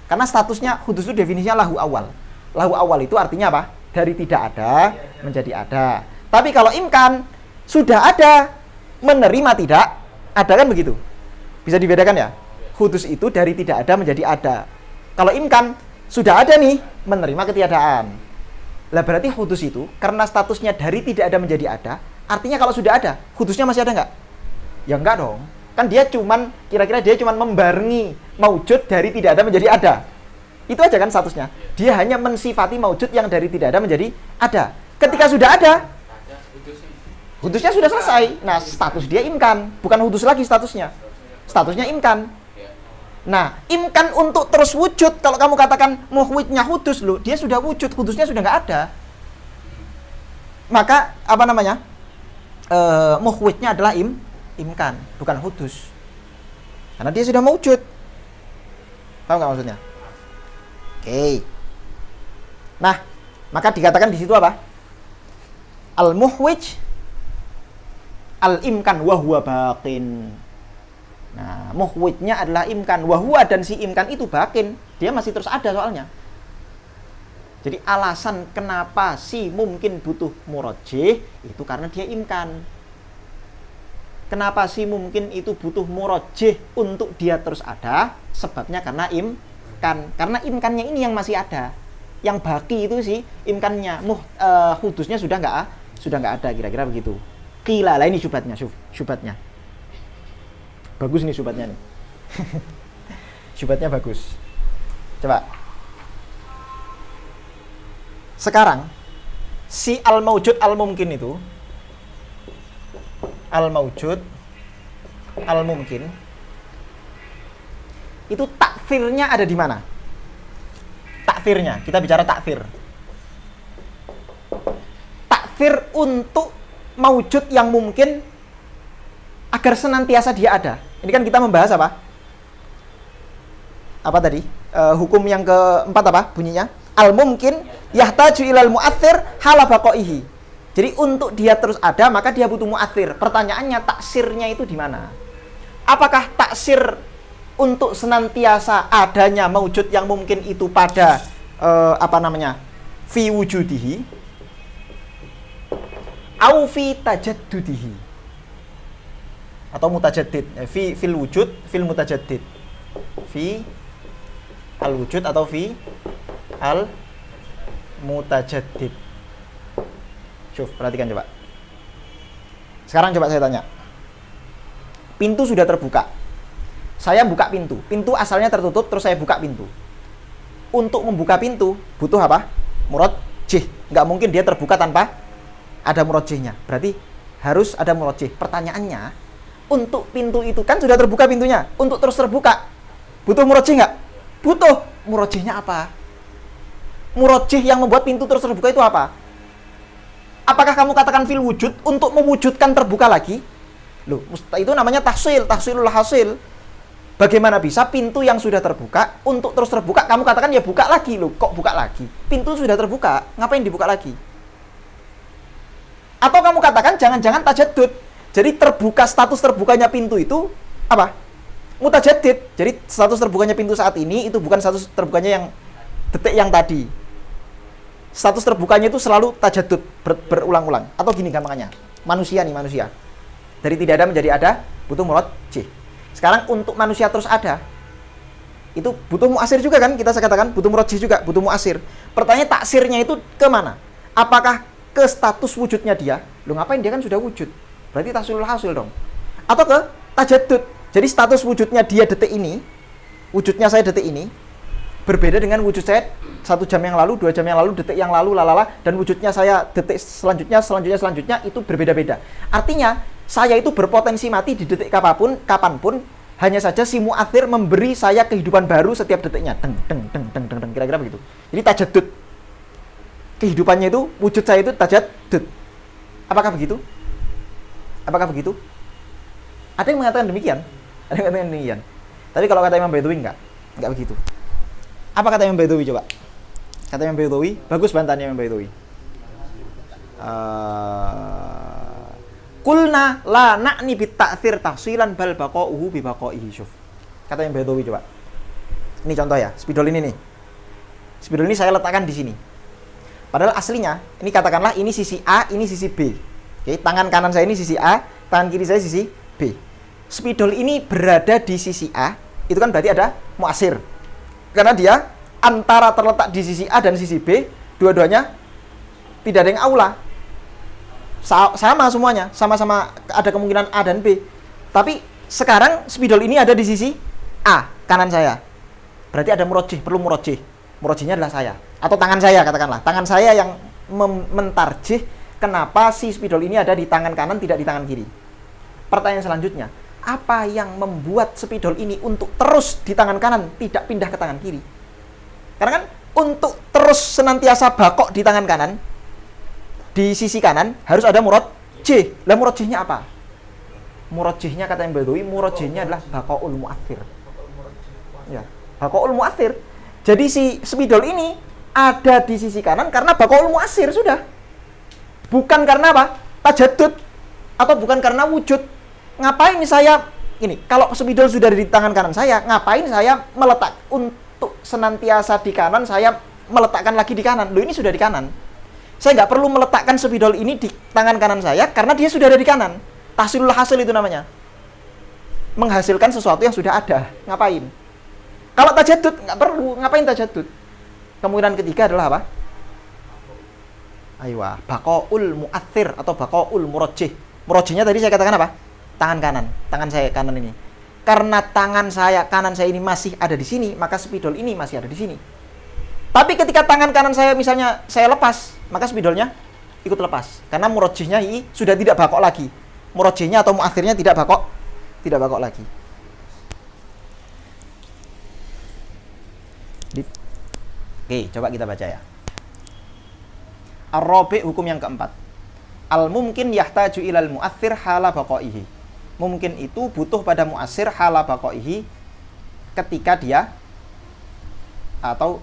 Karena statusnya hudus itu definisinya lahu awal. Lahu awal itu artinya apa? Dari tidak ada menjadi ada. Tapi kalau imkan sudah ada, menerima tidak ada, kan begitu. Bisa dibedakan ya? Hudus itu dari tidak ada menjadi ada. Kalau imkan sudah ada nih, menerima ketiadaan. Lah berarti hudus itu karena statusnya dari tidak ada menjadi ada, artinya kalau sudah ada, hudusnya masih ada nggak? Ya enggak dong. Kan dia cuman, kira-kira dia cuman membarengi maujud dari tidak ada menjadi ada. Itu aja kan statusnya. Dia hanya mensifati maujud yang dari tidak ada menjadi ada. Ketika sudah ada, hudusnya sudah selesai. Nah, status dia imkan, bukan hudus lagi statusnya. Statusnya imkan. Nah, imkan untuk terus wujud, kalau kamu katakan muhwijnya hudus loh, dia sudah wujud, hudusnya sudah nggak ada. Maka muhwijnya adalah imkan, bukan hudus. Karena dia sudah mewujud. Paham nggak maksudnya? Oke. Nah, maka dikatakan di situ apa? Al-muhwij al-imkan wa huwa baqin. Nah, muhwijnya adalah imkan, wa huwa, dan si imkan itu baqin. Dia masih terus ada soalnya. Jadi alasan kenapa si mungkin butuh murajjih itu karena dia imkan. Kenapa si mungkin itu butuh murajjih untuk dia terus ada? Sebabnya karena imkan. Karena imkannya ini yang masih ada. Yang baki itu sih imkannya. Hudusnya sudah nggak ada, kira-kira begitu. Qila, lah ini syubhatnya. Bagus nih syubhatnya nih. Syubhatnya bagus. Coba. Sekarang si al-maujud al-mumkin itu, al-maujud al-mumkin itu takfirnya ada di mana? Takfirnya, kita bicara takfir. Takfir untuk maujud yang mungkin agar senantiasa dia ada. Ini kan kita membahas apa? Apa tadi? Hukum yang keempat apa bunyinya? Al-mumkin yahtaju ilal mu'athir hala baqaihi. Jadi untuk dia terus ada, maka dia butuh mu'athir. Pertanyaannya, taksirnya itu di mana? Apakah taksir untuk senantiasa adanya maujud yang mungkin itu pada apa namanya? Fi wujudihi au fi tajaddudihi. Atau mutajaddid. Fil wujud, fil mutajaddid. Fi al wujud atau fi al mutajaddid. Syuf, perhatikan coba. Sekarang coba saya tanya. Pintu sudah terbuka. Saya buka pintu. Pintu asalnya tertutup, terus saya buka pintu. Untuk membuka pintu butuh apa? Murajjih. Nggak mungkin dia terbuka tanpa ada murajjihnya. Berarti harus ada murajjih. Pertanyaannya, untuk pintu itu kan sudah terbuka pintunya. Untuk terus terbuka, butuh murajjih nggak? Butuh. Murajjihnya apa? Murajjih yang membuat pintu terus terbuka itu apa? Apakah kamu katakan fil wujud untuk mewujudkan terbuka lagi? Loh, itu namanya tahsilul hasil. Bagaimana bisa pintu yang sudah terbuka untuk terus terbuka kamu katakan ya buka lagi? Loh, kok buka lagi? Pintu sudah terbuka, ngapain dibuka lagi? Atau kamu katakan jangan-jangan tajaddud. Jadi terbuka, status terbukanya pintu itu apa? Mutajaddid. Jadi status terbukanya pintu saat ini itu bukan status terbukanya yang detik yang tadi. Status terbukanya itu selalu tajaddud, berulang-ulang. Atau gini gampangnya, manusia. Dari tidak ada menjadi ada, butuh murajjih. Sekarang untuk manusia terus ada, itu butuh muasir juga kan? Kita katakan butuh murajjih juga, butuh muasir. Pertanyaan taksirnya itu kemana? Apakah ke status wujudnya dia? Loh ngapain, dia kan sudah wujud. Berarti tahsilul hasil dong. Atau ke tajaddud. Jadi status wujudnya dia detik ini, wujudnya saya detik ini, berbeda dengan wujud saya 1 jam yang lalu, 2 jam yang lalu, detik yang lalu, lalala, dan wujudnya saya detik selanjutnya itu berbeda-beda. Artinya, saya itu berpotensi mati di detik kapanpun, hanya saja si mu'athir memberi saya kehidupan baru setiap detiknya. Deng, kira-kira begitu. Jadi tajaddud. Kehidupannya itu, wujud saya itu tajaddud. Apakah begitu? Ada yang mengatakan demikian. Tapi kalau kata Imam Baidawi enggak begitu. Apa kata Imam Baidawi coba? Kata Imam Baidawi, bagus bantahannya Imam Baidawi. Kulna la na'ni bit ta'thir tahsilan bal baqa'uhu bi baqa'ihi. Syuf. Kata Imam Baidawi coba. Ini contoh ya, spidol ini nih. Spidol ini saya letakkan di sini. Padahal aslinya, ini katakanlah ini sisi A, ini sisi B. Oke, tangan kanan saya ini sisi A, tangan kiri saya sisi B. Spidol ini berada di sisi A, itu kan berarti ada muasir. Karena dia antara terletak di sisi A dan sisi B, dua-duanya tidak ada yang aula. Sama semuanya, sama-sama ada kemungkinan A dan B. Tapi sekarang spidol ini ada di sisi A, kanan saya. Berarti ada murajjih, perlu murajjih. Murajjihnya adalah saya. Atau tangan saya, katakanlah. Tangan saya yang mentarjih kenapa si spidol ini ada di tangan kanan, tidak di tangan kiri. Pertanyaan selanjutnya, apa yang membuat spidol ini untuk terus di tangan kanan, tidak pindah ke tangan kiri? Karena kan untuk terus senantiasa bakok di tangan kanan, di sisi kanan, harus ada murajjih. Lah murajjihnya apa? Murajjihnya kata yang Baidawi, murajjihnya adalah baqaul mu'athir. Ya, baqaul mu'athir. Jadi si spidol ini ada di sisi kanan karena baqaul mu'athir sudah. Bukan karena apa? Tajaddud atau bukan karena wujud. Ngapain saya ini? Kalau spidol sudah di tangan kanan saya, ngapain saya meletak untuk senantiasa di kanan, saya meletakkan lagi di kanan? Loh ini sudah di kanan. Saya nggak perlu meletakkan spidol ini di tangan kanan saya karena dia sudah ada di kanan. Tahsilul hasil itu namanya. Menghasilkan sesuatu yang sudah ada. Ngapain? Kalau tajaddud nggak perlu. Ngapain tajaddud? Kemungkinan ketiga adalah apa? Aywa, baqaul mu'athir atau baqaul murajjih. Murajjihnya tadi saya katakan apa? Tangan kanan. Tangan saya kanan ini. Karena tangan saya kanan saya ini masih ada di sini, maka spidol ini masih ada di sini. Tapi ketika tangan kanan saya misalnya saya lepas, maka spidolnya ikut lepas. Karena murajjihnya sudah tidak bakok lagi. Murajjihnya atau muathirnya tidak bakok lagi. Oke, coba kita baca ya. Ar-rabi' hukum yang keempat. Al-mumkin yahtaju ilal muathir hala baqaihi. Mungkin itu butuh pada muasir hala baqaihi ketika dia atau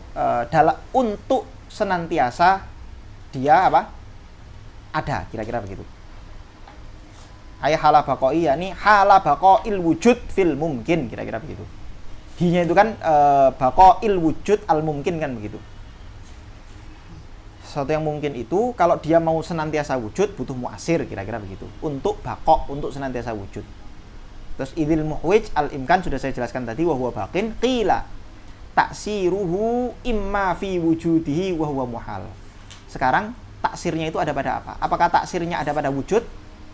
untuk senantiasa dia apa? Ada, kira-kira begitu. Ayat hala baqai yakni hala baqail wujud fil mumkin, kira-kira begitu. Hinya itu kan baqail wujud al mumkin kan begitu. sesuatu yang mungkin itu kalau dia mau senantiasa wujud butuh muasir, kira-kira begitu. Untuk baqo, untuk senantiasa wujud. Terus idil muhwij al imkan sudah saya jelaskan tadi, wa huwa baqin qila taksiruhu imma fi wujudihi wa huwa muhal. Sekarang taksirnya itu ada pada apa? Apakah taksirnya ada pada wujud?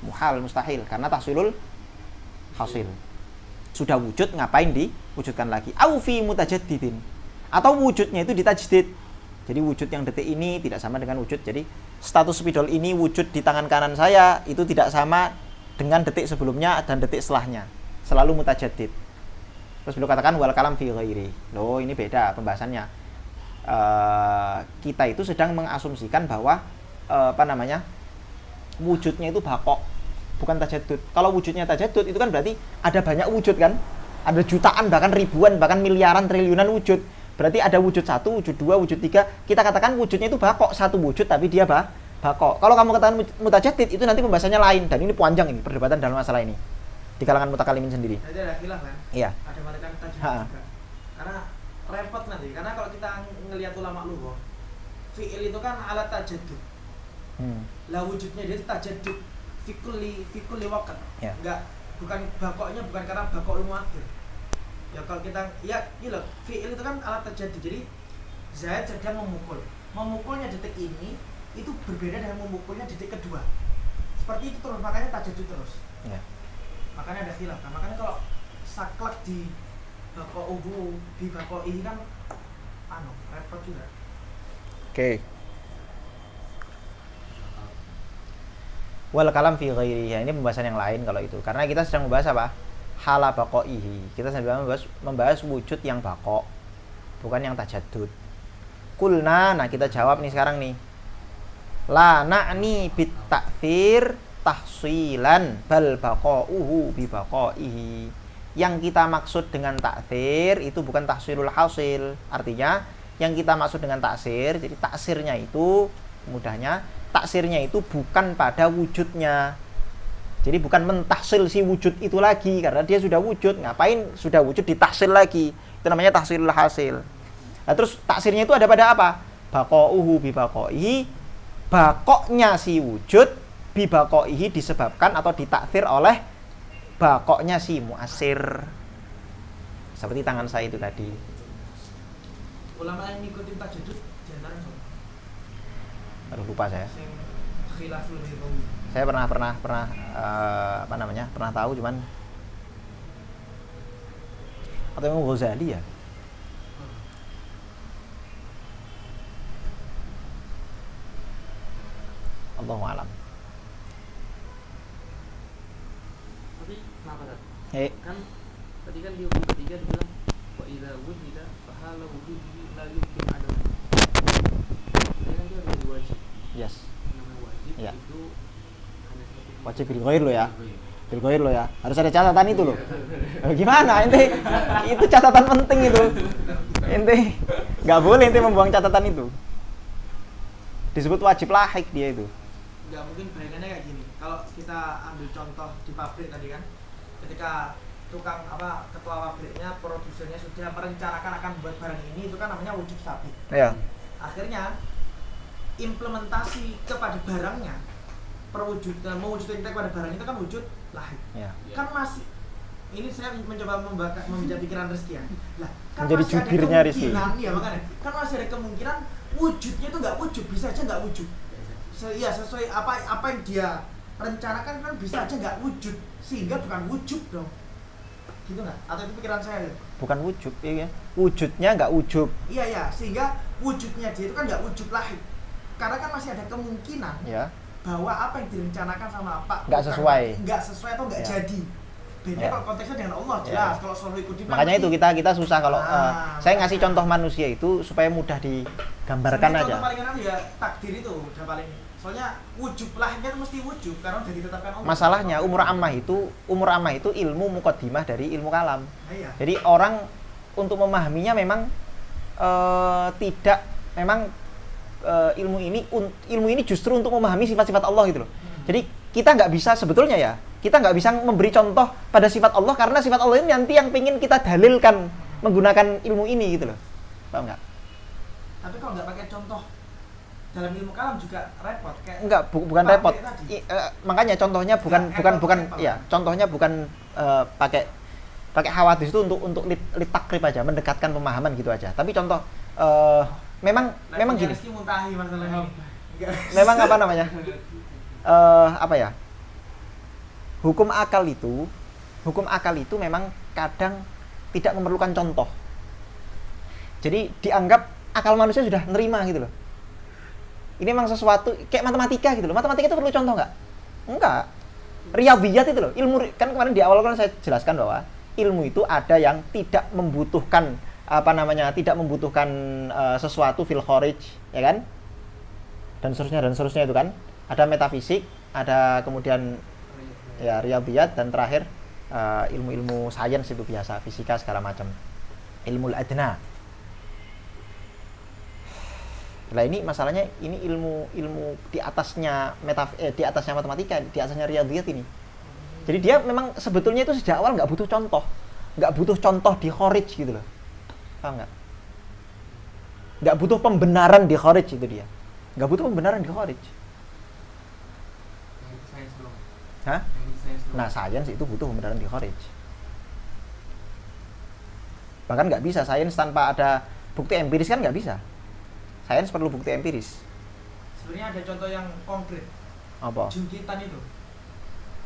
Muhal, mustahil, karena tahsilul hasil. Sudah wujud, ngapain diwujudkan lagi? Au fi mutajaddidin, atau wujudnya itu ditajdid. Jadi wujud yang detik ini tidak sama dengan wujud. Jadi status spidol ini wujud di tangan kanan saya itu tidak sama dengan detik sebelumnya dan detik setelahnya. Selalu mutajaddid. Terus beliau katakan wal kalam fi ghairi. Loh, ini beda pembahasannya. Kita itu sedang mengasumsikan bahwa wujudnya itu baqo, bukan tajaddud. Kalau wujudnya tajaddud itu kan berarti ada banyak wujud kan? Ada jutaan, bahkan ribuan, bahkan miliaran, triliunan wujud. Berarti ada wujud 1, wujud 2, wujud 3. Kita katakan wujudnya itu baqo, satu wujud tapi dia baqo. Kalau kamu katakan mutajaddid itu nanti pembahasannya lain, dan ini panjang ini perdebatan dalam masalah ini di kalangan mutakalimin sendiri. Jadi ada khilaf kan? Iya. Ada mengatakan tajaddud juga. Karena repot nanti, karena kalau kita ngelihat ulama lughah, fi'il itu kan alat tajaddud. Lah wujudnya dia tajaddud fi kulli waqt. Ya. Bukan baqonya bukan karena baqaul muakhir. Ya kalau kita loh, fi'il itu kan alat tajaddud. Jadi Zaid sedang memukul. Memukulnya detik ini itu berbeda dengan memukulnya detik kedua. Seperti itu terus, makanya tajaddud terus. Ya. Makanya ada khilaf. Nah, makanya kalau saklek di baqa'uhu bi baqa'ihi kan repot juga. Oke. Wal kalam fi ghairihi. Ini pembahasan yang lain kalau itu. Karena kita sedang membahas apa? Hala baqaihi. Kita sedang membahas wujud yang baqo, bukan yang tajaddud. Kulna, nah kita jawab nih sekarang nih. La na'ni bit ta'thir tahsilan bal baqauhu bi baqaihi. Yang kita maksud dengan ta'thir itu bukan tahsilul hasil. Artinya yang kita maksud dengan taksir, jadi taksirnya itu mudahnya taksirnya itu bukan pada wujudnya. Jadi bukan mentahsil si wujud itu lagi, karena dia sudah wujud. Ngapain sudah wujud ditahsil lagi? Itu namanya tahsilul hasil. Nah, terus taksirnya itu ada pada apa? Baqauhu bi baqaihi. Baqoknya si wujud bi baqaihi disebabkan atau ditaksir oleh baqoknya si muasir. Seperti tangan saya itu tadi. Ulama yang ngikutin tajaddud diantara siapa? Aduh, lupa saya. Sing khilaful hidawi. Saya pernah pernah tahu cuman atau Imam Ghazali ya. Allahu a'lam. Tapi kenapa tadi? Kan tadi kan di hukum ketiga dibilang wa idza wujida fa hala wujudihi la yumkin adam. Jadi kan dia harus wajib. Yes. Namanya wajib Iya. itu hanya seperti Wajib bil ghair lo ya. Bil ghair lo ya. Harus ada catatan itu loh. Gimana ente? Itu catatan penting itu. Ente nggak boleh ente membuang catatan itu. Disebut wajib lahik dia itu. Nggak mungkin bayangannya kayak gini. Kalau kita ambil contoh di pabrik tadi kan, ketika ketua pabriknya, produsernya sudah merencanakan akan buat barang ini, itu kan namanya wujud sabit. Iya. Akhirnya implementasi kepada barangnya, mewujudkan kita kepada barang itu kan wujud lahir. Iya. Kan masih ini saya mencoba membaca pikiran Rizky ya. Lah, kan Menjadi masih ada jubirnya Rizky. kemungkinan, ya makanya kan masih ada kemungkinan wujudnya itu nggak wujud, bisa aja nggak wujud. Sesuai apa yang dia rencanakan kan bisa aja nggak wujud, sehingga bukan wujud dong. Gitu nggak? Atau itu pikiran saya? Bukan wujud, ya. Wujudnya nggak wujud. Iya, sehingga wujudnya dia itu kan nggak wujud lahir. Karena kan masih ada kemungkinan Ya. bahwa apa yang direncanakan sama Pak Nggak sesuai. nggak sesuai atau nggak Ya. jadi. Beda Ya. kalau konteksnya dengan Allah jelas. Ya. Kalau selalu ikuti Makanya itu kita susah kalau saya ngasih makanya. contoh manusia itu supaya mudah digambarkan Sebenarnya aja. Contoh paling enak ya takdir itu udah paling. Soalnya wujud lahirnya mesti wujud karena udah ditetapkan Allah. Masalahnya umur ammah itu ilmu muqaddimah dari ilmu kalam. Nah, iya. Jadi orang untuk memahaminya memang tidak memang ilmu ini justru untuk memahami sifat-sifat Allah gitu loh. Jadi kita nggak bisa sebetulnya ya, kita nggak bisa memberi contoh pada sifat Allah karena sifat Allah ini nanti yang pengen kita dalilkan menggunakan ilmu ini gitu loh. Paham nggak? Tapi kalau nggak pakai contoh dalam ilmu kalam juga repot kayak Enggak, bukan Pak repot. Bek tadi. Makanya contohnya bukan Nah, bukan apple bukan to apple. ya, contohnya bukan pakai hawadis itu untuk takrib aja, mendekatkan pemahaman gitu aja. Tapi contoh memang gini. Rizky muntahi masalahnya. Enggak. Memang apa namanya? Apa ya? Hukum akal itu memang kadang tidak memerlukan contoh. Jadi dianggap akal manusia sudah nerima gitu loh. Ini memang sesuatu kayak matematika gitu loh. Matematika itu perlu contoh nggak? Enggak. Riyadhiyat itu loh. Ilmu kan kemarin di awal kan saya jelaskan bahwa ilmu itu ada yang tidak membutuhkan tidak membutuhkan sesuatu fil kharij, ya kan? Dan seterusnya itu kan. Ada metafisik, ada kemudian ya riyadhiyat, dan terakhir ilmu-ilmu sains itu biasa, fisika segala macam. Ilmu adna. Lah ini masalahnya ini ilmu di atasnya di atasnya matematika, di atasnya riyadhiyat ini. Jadi dia memang sebetulnya itu sejak awal nggak butuh contoh di kharij gitu loh. Paham nggak? Nggak butuh pembenaran di kharij itu dia. Nggak butuh pembenaran di kharij. Sains dong. Hah? Sains dong. Nah, sains itu butuh pembenaran di kharij. Bahkan nggak bisa sains tanpa ada bukti empiris, kan nggak bisa. Sains perlu bukti empiris. Sebenarnya ada contoh yang konkret. Apa? Jungkitan itu.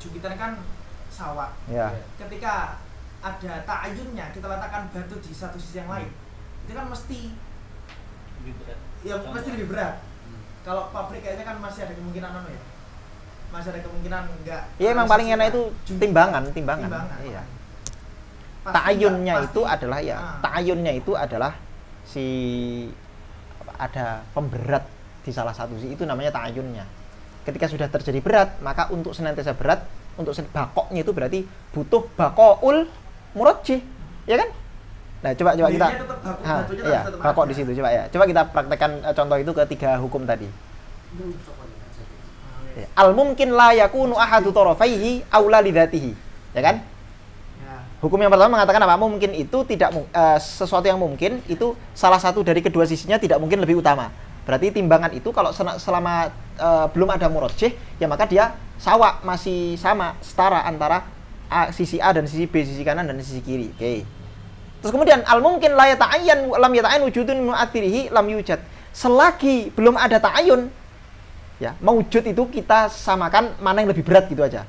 Jungkitan kan sawah. Ya. Ketika ada ta'ayunnya, kita letakkan batu di satu sisi yang lain. Itu kan mesti Lebih berat. ya mesti lebih berat. Kalau pabrik kayaknya kan masih ada kemungkinan ya. Masih ada kemungkinan enggak. Iya, emang paling enak itu timbangan. Iya. Ta'ayunnya pasti, itu adalah ya, ta'ayunnya itu adalah ada pemberat di salah satu sisi, itu namanya ta'ayunnya. Ketika sudah terjadi berat, maka untuk senantiasa berat, untuk bakoknya itu berarti butuh bakoul murajjih, ya kan? Nah, coba kita iya, bakok di situ coba ya. Coba kita praktekkan contoh itu ke 3 hukum tadi. Ya. Al mumkin la yakunu ahadu tarafaihi aula lidzatihi, ya kan? Ya. Hukum yang pertama mengatakan apa? Mungkin itu tidak sesuatu yang mungkin itu salah satu dari kedua sisinya tidak mungkin lebih utama. Berarti timbangan itu kalau selama belum ada murajjih, ya maka dia masih sama, setara antara sisi A dan sisi B, sisi kanan dan sisi kiri. Oke. Terus kemudian al mungkin la yata'ayyan lam yata'ayyan wujudun mu'athirihi lam yujad. Selagi belum ada ta'ayun, ya, maujud itu kita samakan mana yang lebih berat gitu aja.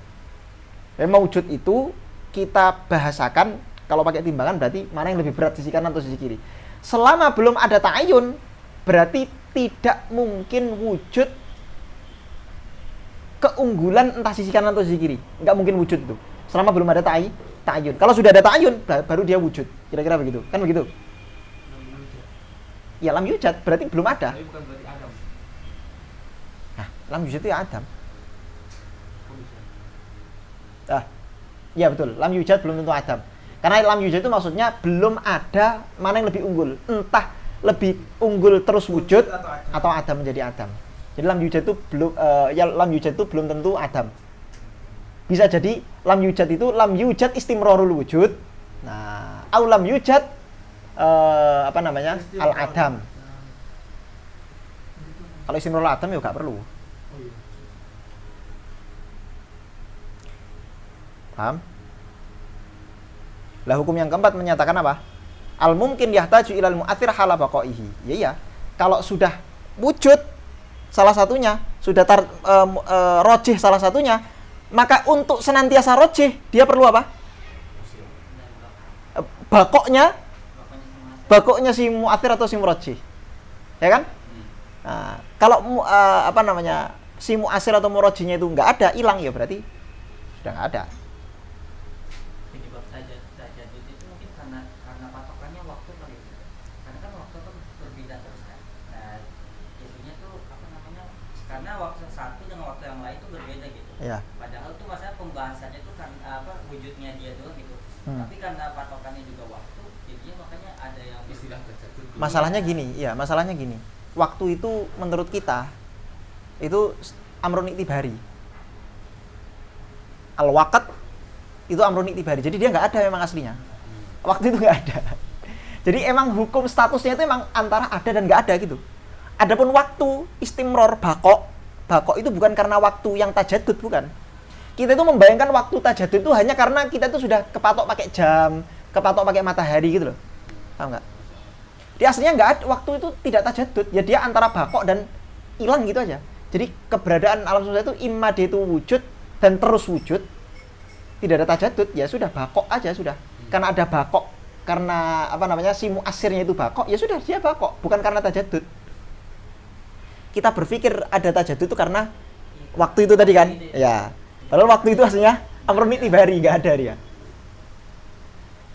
Ya, maujud itu kita bahasakan kalau pakai timbangan berarti mana yang lebih berat, sisi kanan atau sisi kiri. Selama belum ada ta'ayun, berarti tidak mungkin wujud keunggulan entah sisi kanan atau sisi kiri. Nggak mungkin wujud itu. Selama belum ada ta'ayun. Kalau sudah ada ta'ayun, baru dia wujud. Kira-kira begitu. Kan begitu? Ya, lam yujad berarti belum ada. Tapi bukan berarti Adam. Nah, lam yujad itu ya Adam. Kok bisa? Ya betul, lam yujad belum tentu Adam. Karena lam yujad itu maksudnya belum ada mana yang lebih unggul. Entah lebih unggul terus wujud atau Adam menjadi Adam. Jadi lam yujad itu lam yujad itu belum tentu Adam. Bisa jadi lam yujad itu lam yujad istimrarul wujud. Nah, au lam yujad al Adam. Kalau istimrarul Adam ya enggak perlu. Oh iya. Paham? Lah hukum yang keempat menyatakan apa? Al mungkin yahtaju ilal mu'athir hala baqaihi. Ya. Kalau sudah wujud salah satunya, sudah rojih salah satunya, maka untuk senantiasa rojih dia perlu apa? Bakoknya si mu'athir atau si murajjih. Ya kan? Nah, kalau si mu'athir atau murajjihnya itu enggak ada, hilang, ya berarti sudah enggak ada. Penyebab tajadud itu mungkin karena patokannya waktu kali. Karena kan waktu kan berbeda terus kan. Nah, jadinya tuh karena waktu satu dengan waktu yang lain itu berbeda gitu. Ya. Padahal tuh masalah pembahasannya tuh kan wujudnya dia doang gitu. Tapi karena patokannya juga waktu, jadinya makanya ada yang Istilah tajadud. Masalahnya gini. Waktu itu menurut kita itu amrun iktibari. Al-waqt itu amrun iktibari. Jadi dia nggak ada memang aslinya. Waktu itu nggak ada. Jadi emang hukum statusnya itu emang antara ada dan nggak ada gitu. Adapun waktu istimror bakok itu bukan karena waktu yang tajadud, bukan. Kita itu membayangkan waktu tajadud itu hanya karena kita itu sudah kepatok pakai jam, kepatok pakai matahari gitu loh. Paham nggak? Dia aslinya nggak ada, waktu itu tidak tajadud. Ya dia antara bakok dan hilang gitu aja. Jadi keberadaan alam semesta itu imma dia itu wujud dan terus wujud, tidak ada tajadud, ya sudah bakok aja sudah. Karena ada bakok, karena apa namanya si muasirnya itu bakok, ya sudah dia bakok, bukan karena tajadud. Kita berpikir ada tajadud itu karena waktu itu tadi kan, ya. Padahal waktu itu aslinya amrun itibari, nggak ada dia.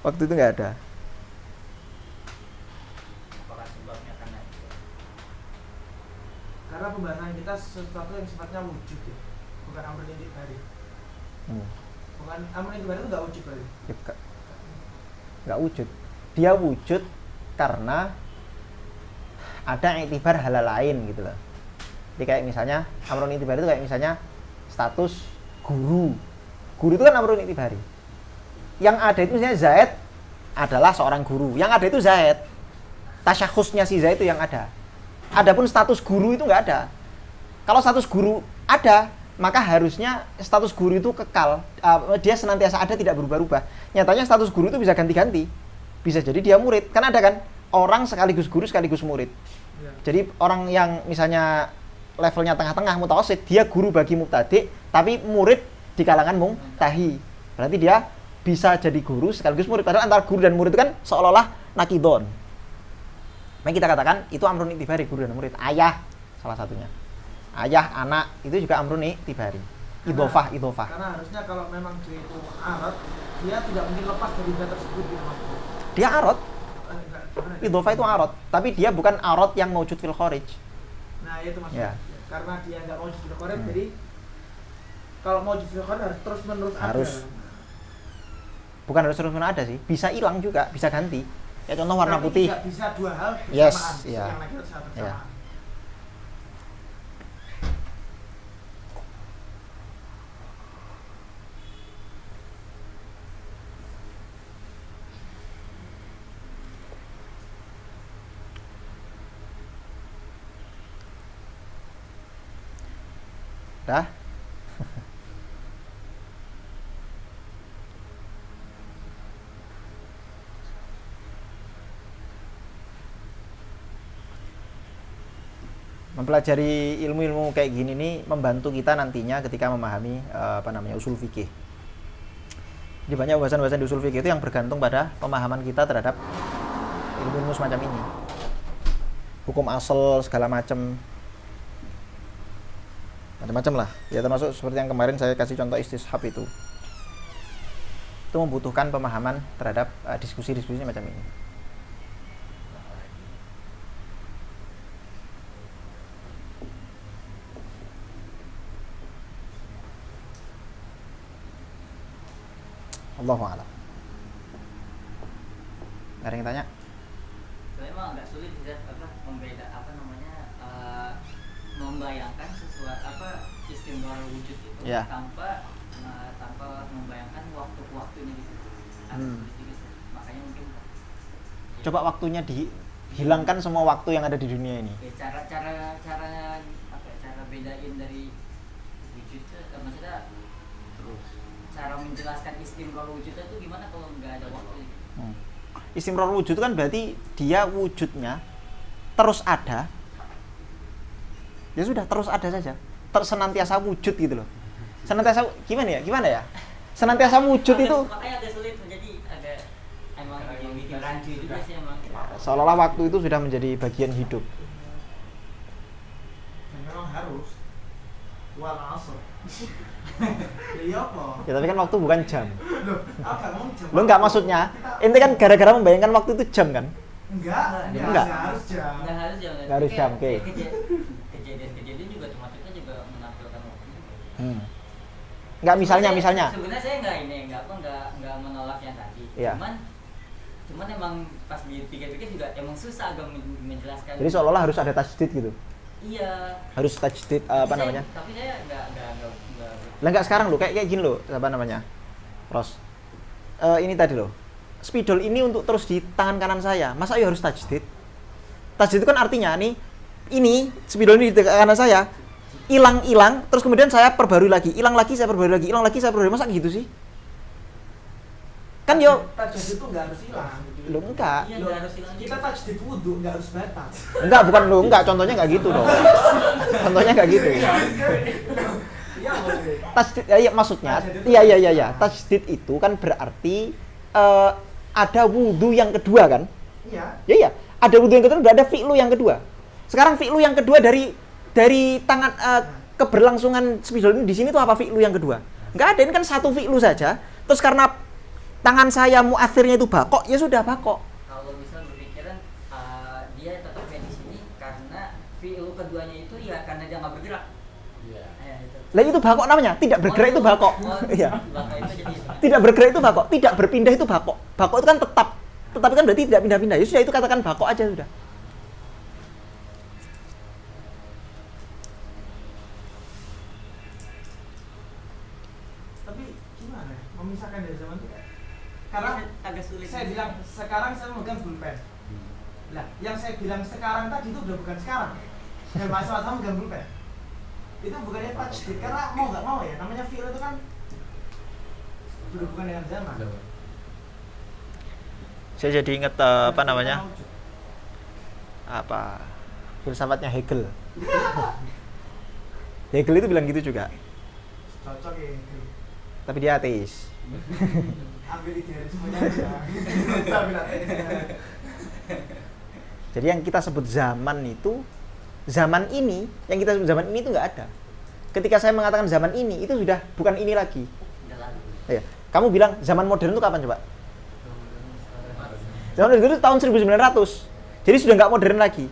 Waktu itu nggak ada. Apakah sebabnya karena itu? Karena pembahasan kita sesuatu yang sifatnya wujud ya, bukan amrun itibari. Bukan amrun itibari itu nggak wujud berarti. Ya, nggak wujud. Dia wujud karena ada iktibar halal lain gitu loh. Jadi kayak misalnya amrun itibari itu kayak misalnya status guru. Guru itu kan amrun itibari. Yang ada itu misalnya Zaid adalah seorang guru. Yang ada itu Zaid. Tasyakhusnya si Zaid itu yang ada. Adapun status guru itu nggak ada. Kalau status guru ada, maka harusnya status guru itu kekal. Dia senantiasa ada, tidak berubah-ubah. Nyatanya status guru itu bisa ganti-ganti. Bisa jadi dia murid. Kan ada kan orang sekaligus guru sekaligus murid. Ya. Jadi orang yang misalnya levelnya tengah-tengah mutawasid, dia guru bagi mubtadi, tapi murid di kalangan mungtahi. Berarti dia bisa jadi guru sekaligus murid. Padahal antara guru dan murid itu kan seolah-olah nakidon. Maka kita katakan itu amrun itibari, guru dan murid. Ayah salah satunya. Ayah, anak itu juga amrun itibari. Idhofah. Karena harusnya kalau memang dia itu arad, dia tidak mungkin lepas dari benda tersebut gitu maksudnya. Dia arad. Gimana ya? Idhofah itu arad, tapi dia bukan arad yang maujud fil kharij. Nah itu maksudnya. Ya. Karena dia nggak mau jadi korek, jadi kalau mau jadi korek harus terus menerus Harus. ada. Bukan harus terus-menerus ada sih, bisa hilang juga, bisa ganti. Ya contoh warna Tapi putih. tidak bisa dua hal bersamaan. Yes, iya. Yang lagi harus bersamaan. Iya. Dah. Mempelajari ilmu-ilmu kayak gini nih membantu kita nantinya ketika memahami usul fikih. Jadi banyak bahasan-bahasan di usul fikih itu yang bergantung pada pemahaman kita terhadap ilmu-ilmu semacam ini. Hukum asal segala macam lah. Ya termasuk seperti yang kemarin saya kasih contoh istishab itu membutuhkan pemahaman terhadap diskusi-diskusi macam ini. Allahu a'lam. Ada yang tanya? Memang agak sulit ya membayangkan sesuatu istimewa wujud itu Ya. tanpa membayangkan waktu-waktunya gitu. Agak sulit juga sih. Makanya mungkin Coba waktunya dihilangkan semua waktu yang ada di dunia ini. cara bedain dari wujud itu maksudnya cara menjelaskan istimewa wujud itu gimana kalau nggak ada waktu? Istimror wujud itu kan berarti dia wujudnya terus ada. Ya sudah terus ada saja. Senantiasa wujud gitu loh. Senantiasa gimana ya? Senantiasa wujud itu makanya agak sulit menjadi emang bikin rancu juga sih emang. seolah-olah waktu itu sudah menjadi bagian hidup. Dan memang harus wal asr. Ya apa? Ya tapi kan waktu bukan jam. Loh, apa ngomong jam? Lo nggak maksudnya? Ente kan gara-gara membayangkan waktu itu jam kan? Enggak. Harus jam. Nggak harus jam. Nggak harus jam, oke. Kejadian juga termasuknya juga menampilkan waktu. Nggak misalnya. Sebenarnya saya nggak menolak yang tadi. Iya. Cuman emang pas dipikir-pikir juga emang susah agak menjelaskan. Jadi seolah-olah harus ada tajdid gitu. Iya. Harus tajdid Tapi saya nggak. Lah nggak sekarang lo kayak gini lo Ros. Ini tadi lo. Spidol ini untuk terus di tangan kanan saya. Masa ya harus tajdid? Tajdid itu kan artinya nih ini spidol ini di kanan saya hilang, terus kemudian saya perbarui lagi, hilang lagi, saya perbarui lagi, hilang lagi, saya perbarui. Masa gitu sih? Kan yo tajdid itu nggak harus hilang. lo enggak. Iya, nggak harus hilang. Kita tajdid wudu nggak harus batal. Enggak, bukan lo enggak, contohnya enggak gitu dong. Contohnya enggak gitu. Iya maksudnya. Tajdid ya maksudnya. Iya. Tajdid itu kan berarti ada wudu yang kedua kan? Iya. Iya. Ada wudu yang kedua, udah ada fi'lu yang kedua. Sekarang fi'lu yang kedua dari tangan keberlangsungan spidol ini di sini tuh apa fi'lu yang kedua? Enggak ada, ini kan satu fi'lu saja. Terus karena tangan saya muathirnya itu bakok, ya sudah bakok. Kalau misal berpikiran dia tetapnya di sini karena fi'il keduanya itu ya karena dia nggak bergerak. Iya. Itu. Lah itu bakok namanya, tidak bergerak itu bakok. Iya. Bakok itu jadi Tidak bergerak itu bakok, tidak berpindah itu bakok. Bakok itu kan tetap. Tetapi kan berarti tidak pindah-pindah. Ya sudah, itu katakan bakok aja sudah. Tapi gimana? Memisahkan dari zaman itu kan? Karena agak sulit. saya bilang sekarang saya memegang pulpen. Lah, yang saya bilang sekarang tadi itu udah bukan sekarang. Yang masalah sama memegang pulpen. Itu bukannya tajdid karena mau nggak mau ya, namanya fi'il itu kan berhubungan dengan zaman. Saya jadi ingat apa namanya? Apa? Filsafatnya Hegel. Hegel itu bilang gitu juga. Cocok ya. Tapi dia ateis. Ambil idealismenya aja. Ambil ateisnya. Jadi yang kita sebut zaman itu, zaman ini, yang kita sebut zaman ini itu nggak ada. Ketika saya mengatakan zaman ini, itu sudah bukan ini lagi. Ya. Kamu bilang zaman modern itu kapan coba? Zaman modern itu tahun 1900. Jadi sudah nggak modern lagi.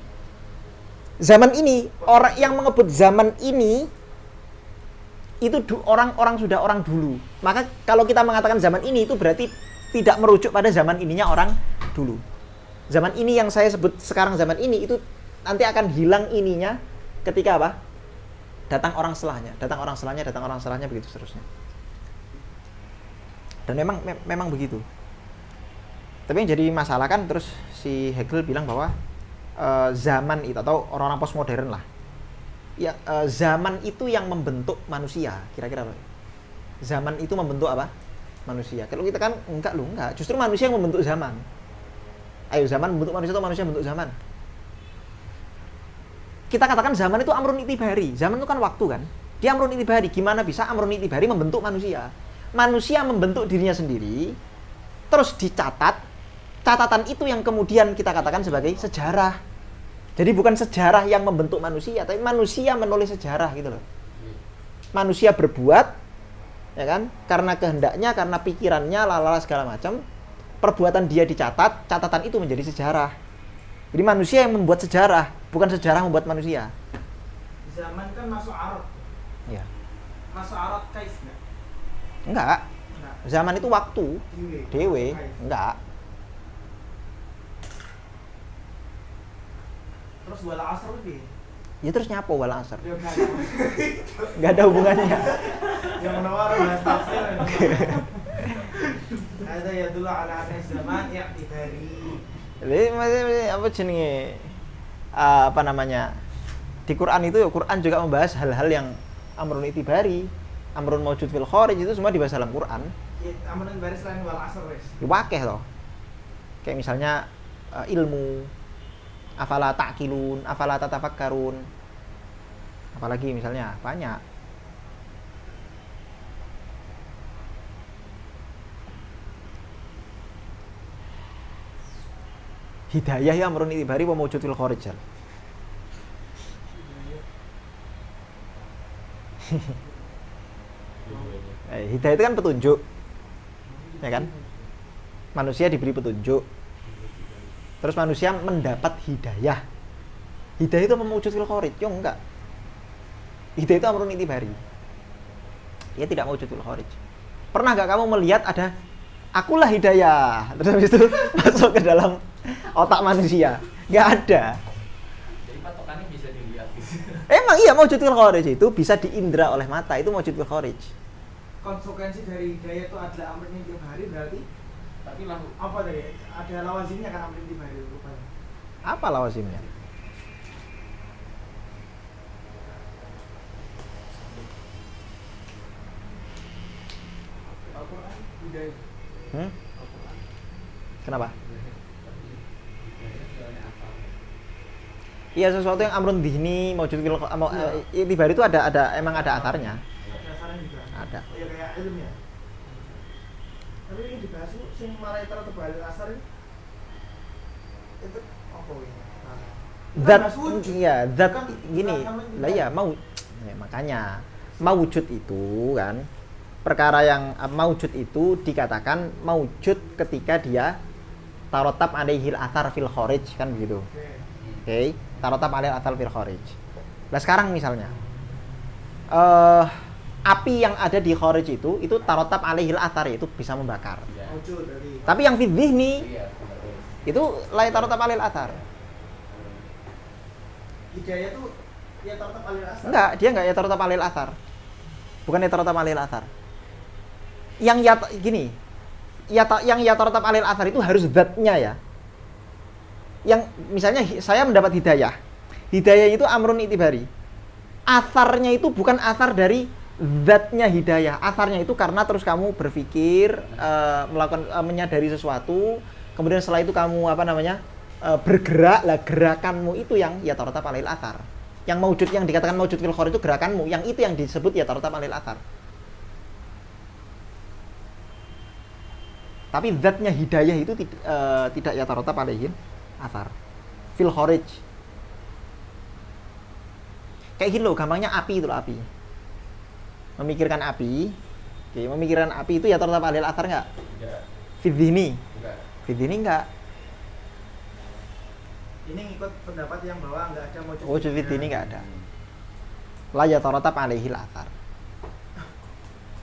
Zaman ini, orang yang mengebut zaman ini, itu orang-orang sudah orang dulu. Maka kalau kita mengatakan zaman ini, itu berarti tidak merujuk pada zaman ininya orang dulu. Zaman ini yang saya sebut sekarang zaman ini, itu nanti akan hilang ininya ketika apa? Datang orang setelahnya, datang orang setelahnya, begitu seterusnya. Dan memang begitu. Tapi yang jadi masalah kan terus si Hegel bilang bahwa zaman itu atau orang-orang postmodern lah. Ya, zaman itu yang membentuk manusia, kira-kira apa? Zaman itu membentuk apa? Manusia. Kalau kita kan enggak, justru manusia yang membentuk zaman. Ayo, zaman membentuk manusia atau manusia membentuk zaman? Kita katakan zaman itu amrun itibari. Zaman itu kan waktu kan? Dia amrun itibari. Gimana bisa amrun itibari membentuk manusia? Manusia membentuk dirinya sendiri, terus dicatat. Catatan itu yang kemudian kita katakan sebagai sejarah. Jadi bukan sejarah yang membentuk manusia, tapi manusia menulis sejarah gitu loh. Manusia berbuat, ya kan? Karena kehendaknya, karena pikirannya, lalala segala macam. Perbuatan dia dicatat, catatan itu menjadi sejarah. Jadi manusia yang membuat sejarah, bukan sejarah membuat manusia. Zaman kan masuk Arab. Ya. Masuk Arab kaif enggak? Enggak. Zaman itu waktu. Dewe, enggak. Terus wala asr lebih. Ya terus nyapo wala asr? Dia Enggak ada hubungannya. yang menawar bahas tafsir. Ada ya dulu ala zaman ya dari. Jadi apa jenenge? Apa namanya? Di Quran itu, Quran juga membahas hal-hal yang amrun itibari, amrun maujud fil kharij, itu semua dibahas dalam Quran. Ya, amrun itibari selain wal asr wes. Diwakeh loh. Kayak misalnya ilmu, afala ta'qilun, afala tatafakkarun. Apalagi misalnya banyak. Hidayah ya amrun itibari wa maujud fil kharij. Hidayah itu kan petunjuk, ya kan? Manusia diberi petunjuk, terus manusia mendapat hidayah. Hidayah itu mewujud fil kharij? Ya enggak. Hidayah itu amrun itibari. Dia tidak mewujud fil kharij. Pernah nggak kamu melihat ada akulah hidayah, terus habis itu masuk ke dalam otak manusia? Nggak ada. Jadi patokannya bisa dilihat gitu. Emang iya, mewujud fil kharij itu bisa diindra oleh mata, itu mewujud fil kharij. Konsekuensi dari hidayah itu adalah amrun itibari berarti Tapi lah apa tadi? Ada lawazimnya kan amrun itibari rupanya. Apa lawazimnya? Kenapa? Iya, sesuatu yang amrun dhihni maujud fil itibari itu emang ada asarnya. Ada saran juga. Ada. Oh, ya kayak ilmu ya. Tapi ini dibahas tuh sing malah itu balil asar itu apa ini? Zat, iya, zat gini. Lah ya mau ya, makanya maujud itu kan perkara yang maujud itu dikatakan maujud ketika dia tarotab alaihil athar fil kharij kan begitu. Oke, tarotab alaihil athar fil kharij. Nah sekarang misalnya api yang ada di kharij itu tarotab alaihil athar, itu bisa membakar. Tapi yang fi dhihni itu la tarotab alaihil athar. Hidayah tuh ya tarotab alil asar. Enggak, dia enggak ya tarotab alaihil athar. Bukan ya tarotab alaihil athar. Yang yang ya tarotab alaihil athar itu harus zatnya ya. Yang misalnya saya mendapat hidayah. Hidayah itu amrun itibari. Atharnya itu bukan athar dari zatnya hidayah. Atharnya itu karena terus kamu berpikir, menyadari sesuatu, kemudian setelah itu kamu bergerak. Lah gerakanmu itu yang ya tarotab alaihil athar. Yang maujud, yang dikatakan maujud fil kharij itu gerakanmu, yang itu yang disebut ya tarotab alaihil athar. Tapi zatnya hidayah itu tidak ya tarotab alaihil athar fil kharij. Kayak gini loh, gampangnya api itu loh, api. Memikirkan api. Oke, memikirkan api itu ya tarotab alaihil athar enggak? Enggak. Fi dhihni? Enggak. Fi dhihni enggak. Ini ngikut pendapat yang bahwa enggak ada maujud. Maujud fi dhihni enggak ada. La ya tarotab alaihil athar.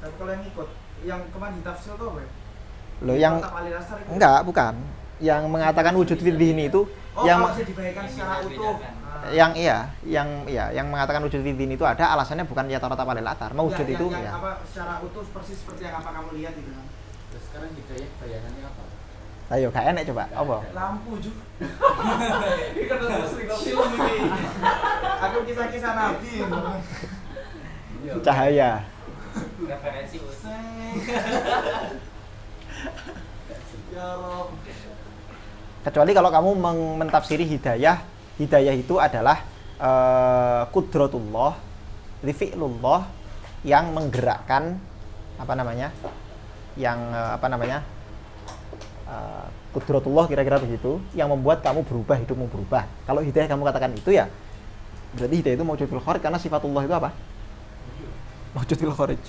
Tapi kalau yang ngikut, yang kemarin ditafsir tuh apa ya? Loh yang enggak, bukan. Yang mengatakan wujud fi dhihni itu yang bisa dibayangkan secara utuh. Yang mengatakan wujud fi dhihni itu ada alasannya bukan ya tarotab alaihil athar. Maujud itu yang ya. apa secara utuh persis seperti yang apa kamu lihat gitu kan. Terus sekarang hidayah bayangannya apa? Ayo, gak enak coba. Apa? Lampu juga. Ini kan udah sering film ini. Aku kisah-kisah Nabi. Cahaya. Referensi Ya Rob. Kecuali kalau kamu mentafsiri hidayah itu adalah qudratullah, fi'lullah yang menggerakkan qudratullah kira-kira begitu, yang membuat kamu berubah, hidupmu berubah. Kalau hidayah kamu katakan itu ya berarti hidayah itu maujud fil kharij, karena sifatullah itu apa? Maujud fil kharij.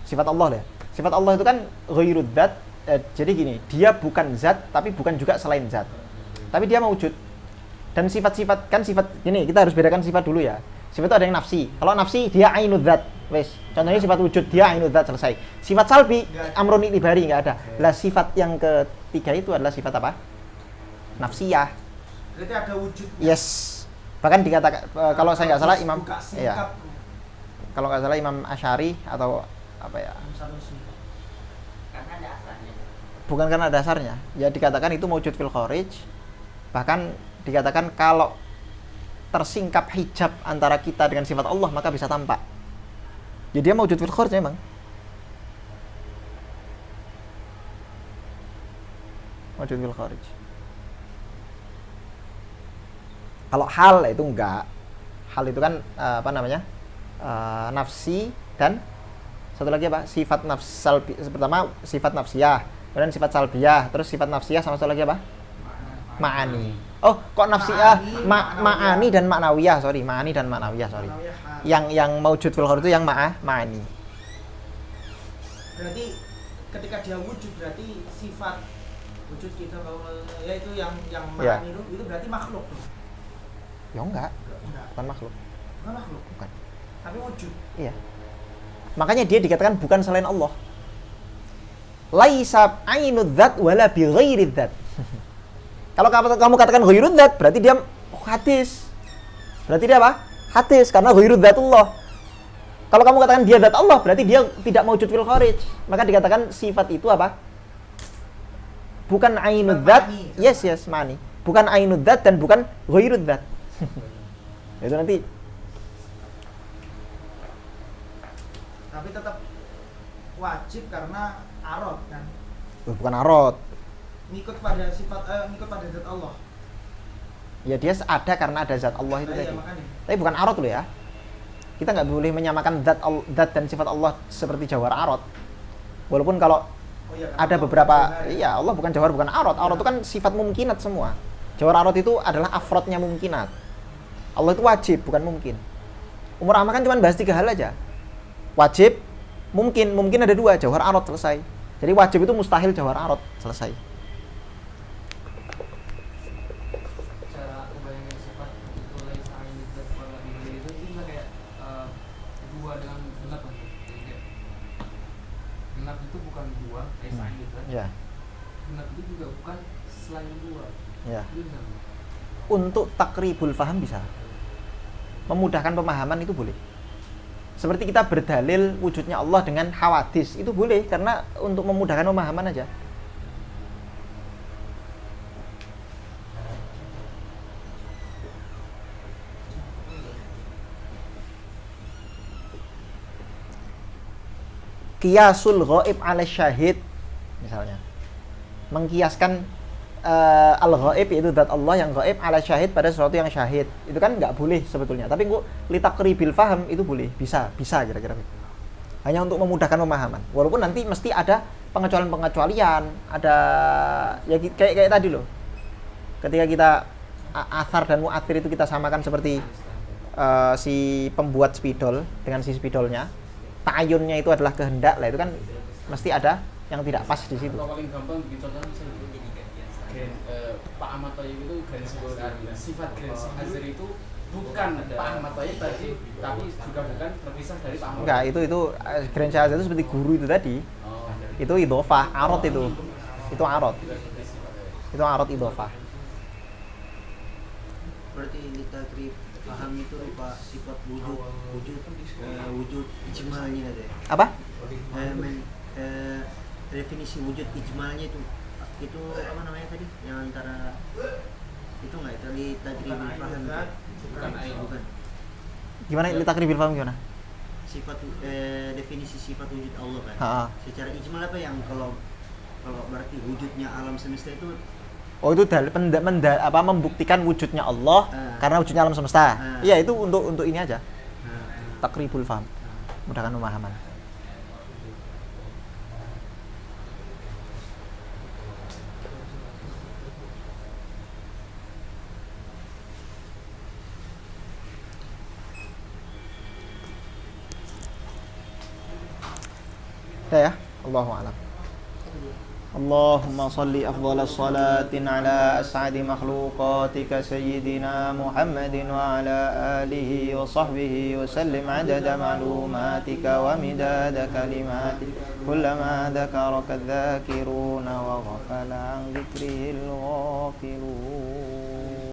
Sifat Allah ya. Sifat Allah itu kan ghairud dzat. Jadi gini, dia bukan zat tapi bukan juga selain zat. Tapi dia maujud. Dan sifat-sifat kan sifat gini, kita harus bedakan sifat dulu ya. Sifat itu ada yang nafsi. Kalau nafsi dia ainud dzat. Wes, contohnya sifat wujud dia ainud dzat, selesai. Sifat salbi amrun itibari enggak ada. Lah sifat yang ketiga itu adalah sifat apa? Nafsiyah. Berarti ada wujud. Yes. Bahkan dikatakan kalau saya nggak salah Imam ya. Kalau nggak salah Imam Asy'ari atau apa ya? karena ada asalnya. Bukan karena dasarnya. Ya dikatakan itu maujud fil kharij. Bahkan dikatakan kalau tersingkap hijab antara kita dengan sifat Allah maka bisa tampak. Jadi dia maujud fil kharij memang. Maujud fil kharij. Kalau hal itu enggak. Hal itu kan nafsi dan satu lagi apa? Sifat nafsal. Pertama sifat nafsiyah, kemudian sifat salbiyah, terus sifat nafsiyah sama satu lagi apa? Ma'ani. Oh, kok nafsiyah, ma'ani dan ma'nawiyah, ma'ani dan ma'nawiyah, Yang maujud fil kharij itu yang ma'ani. Berarti ketika dia wujud berarti sifat wujud kita ya itu yang ma'ani itu berarti makhluk. Ya enggak. Bukan makhluk. Bukan makhluk. Bukan. Tapi wujud. Iya. Makanya dia dikatakan bukan selain Allah. Laisa ainud dzat wala bi ghairi dzat. Kalau kamu katakan ghairud dzat berarti dia hadis. Berarti dia apa? Hadis karena ghairud dzatullah. Kalau kamu katakan dia dzat Allah berarti dia tidak maujud fil kharij. Maka dikatakan sifat itu apa? Bukan ainud dzat. Yes, ma'ani. bukan ainud dzat dan bukan ghairud dzat. Itu nanti Tapi tetap wajib karena arot kan. bukan arot. Ngikut pada sifat ngikut pada zat Allah. Ya dia ada karena ada zat Allah itu Nah, iya, tadi. makanya. Tapi bukan arot loh ya. Kita nggak boleh menyamakan zat dan sifat Allah seperti jawhar arot. Walaupun kalau Oh iya, karena ada Allah beberapa, bukan jawhar ya. iya Allah bukan jawhar, bukan arot. Arot itu kan sifat mumkinat semua. Jawhar arot itu adalah afrodnya mumkinat. Allah itu wajib, bukan mungkin. Umur amma kan cuma bahas 3 hal aja. Wajib, mungkin ada 2, jawhar arot selesai. Jadi wajib itu mustahil, jawhar arot selesai. Cara ngebayangin sifat itu laisa ainul dzat wala ghairi itu bisa kayak dua dengan genap kan. Jadi kayak genap itu bukan dua, laisa ainul dzat. Ya, Genap itu juga bukan selain dua. ya. Itu bisa. Untuk takribul faham bisa. Memudahkan pemahaman itu boleh. Seperti kita berdalil wujudnya Allah dengan hawadis, itu boleh karena untuk memudahkan pemahaman aja. Qiyasul ghaib ala syahid misalnya. Mengkiaskan al-ghaib yaitu zat Allah yang ghaib ala syahid pada sesuatu yang syahid. Itu kan nggak boleh sebetulnya. Tapi kok litakribil faham itu boleh, bisa kira-kira. Hanya untuk memudahkan pemahaman. Walaupun nanti mesti ada pengecualian-pengecualian, ada ya kayak tadi loh. Ketika kita athar dan mu'athir itu kita samakan seperti si pembuat spidol dengan si spidolnya. Ta'ayunnya itu adalah kehendak lah, itu kan mesti ada yang tidak pas di situ. Atau paling gampang bikin contoh misalnya Pak Ahmad Thayyib itu garis nah, sifat garis hazir itu bukan Pak Ahmad Thayyib tadi, tapi juga bukan terpisah dari Pak Ahmad. Enggak, itu Grand Syahazah itu seperti guru itu tadi. Itu idhofah, arot itu. Itu arot. Itu arot idhofah. Berarti litakrif paham itu rupa sifat wujud ijmalnya ada. Apa? Definisi wujud ijmalnya itu apa namanya tadi? Yang antara itu enggak itu litakrif paham bukan. Gimana litakribil faham gimana? Sifat definisi sifat wujud Allah kan. Ha-ha. Secara ijmal apa yang kalau berarti wujudnya alam semesta itu Oh itu membuktikan wujudnya Allah karena wujudnya alam semesta. Iya itu untuk ini aja. Takribul faham. Mudahkan pemahaman. Ya, Allahu a'lam. اللهم صل أفضل الصلاة على أسعد مخلوقاتك سيدنا محمد وعلى آله وصحبه وسلم عدد معلوماتك ومداد كلماتك كلما ذكرك الذاكرون وغفل عن ذكره الغافلون.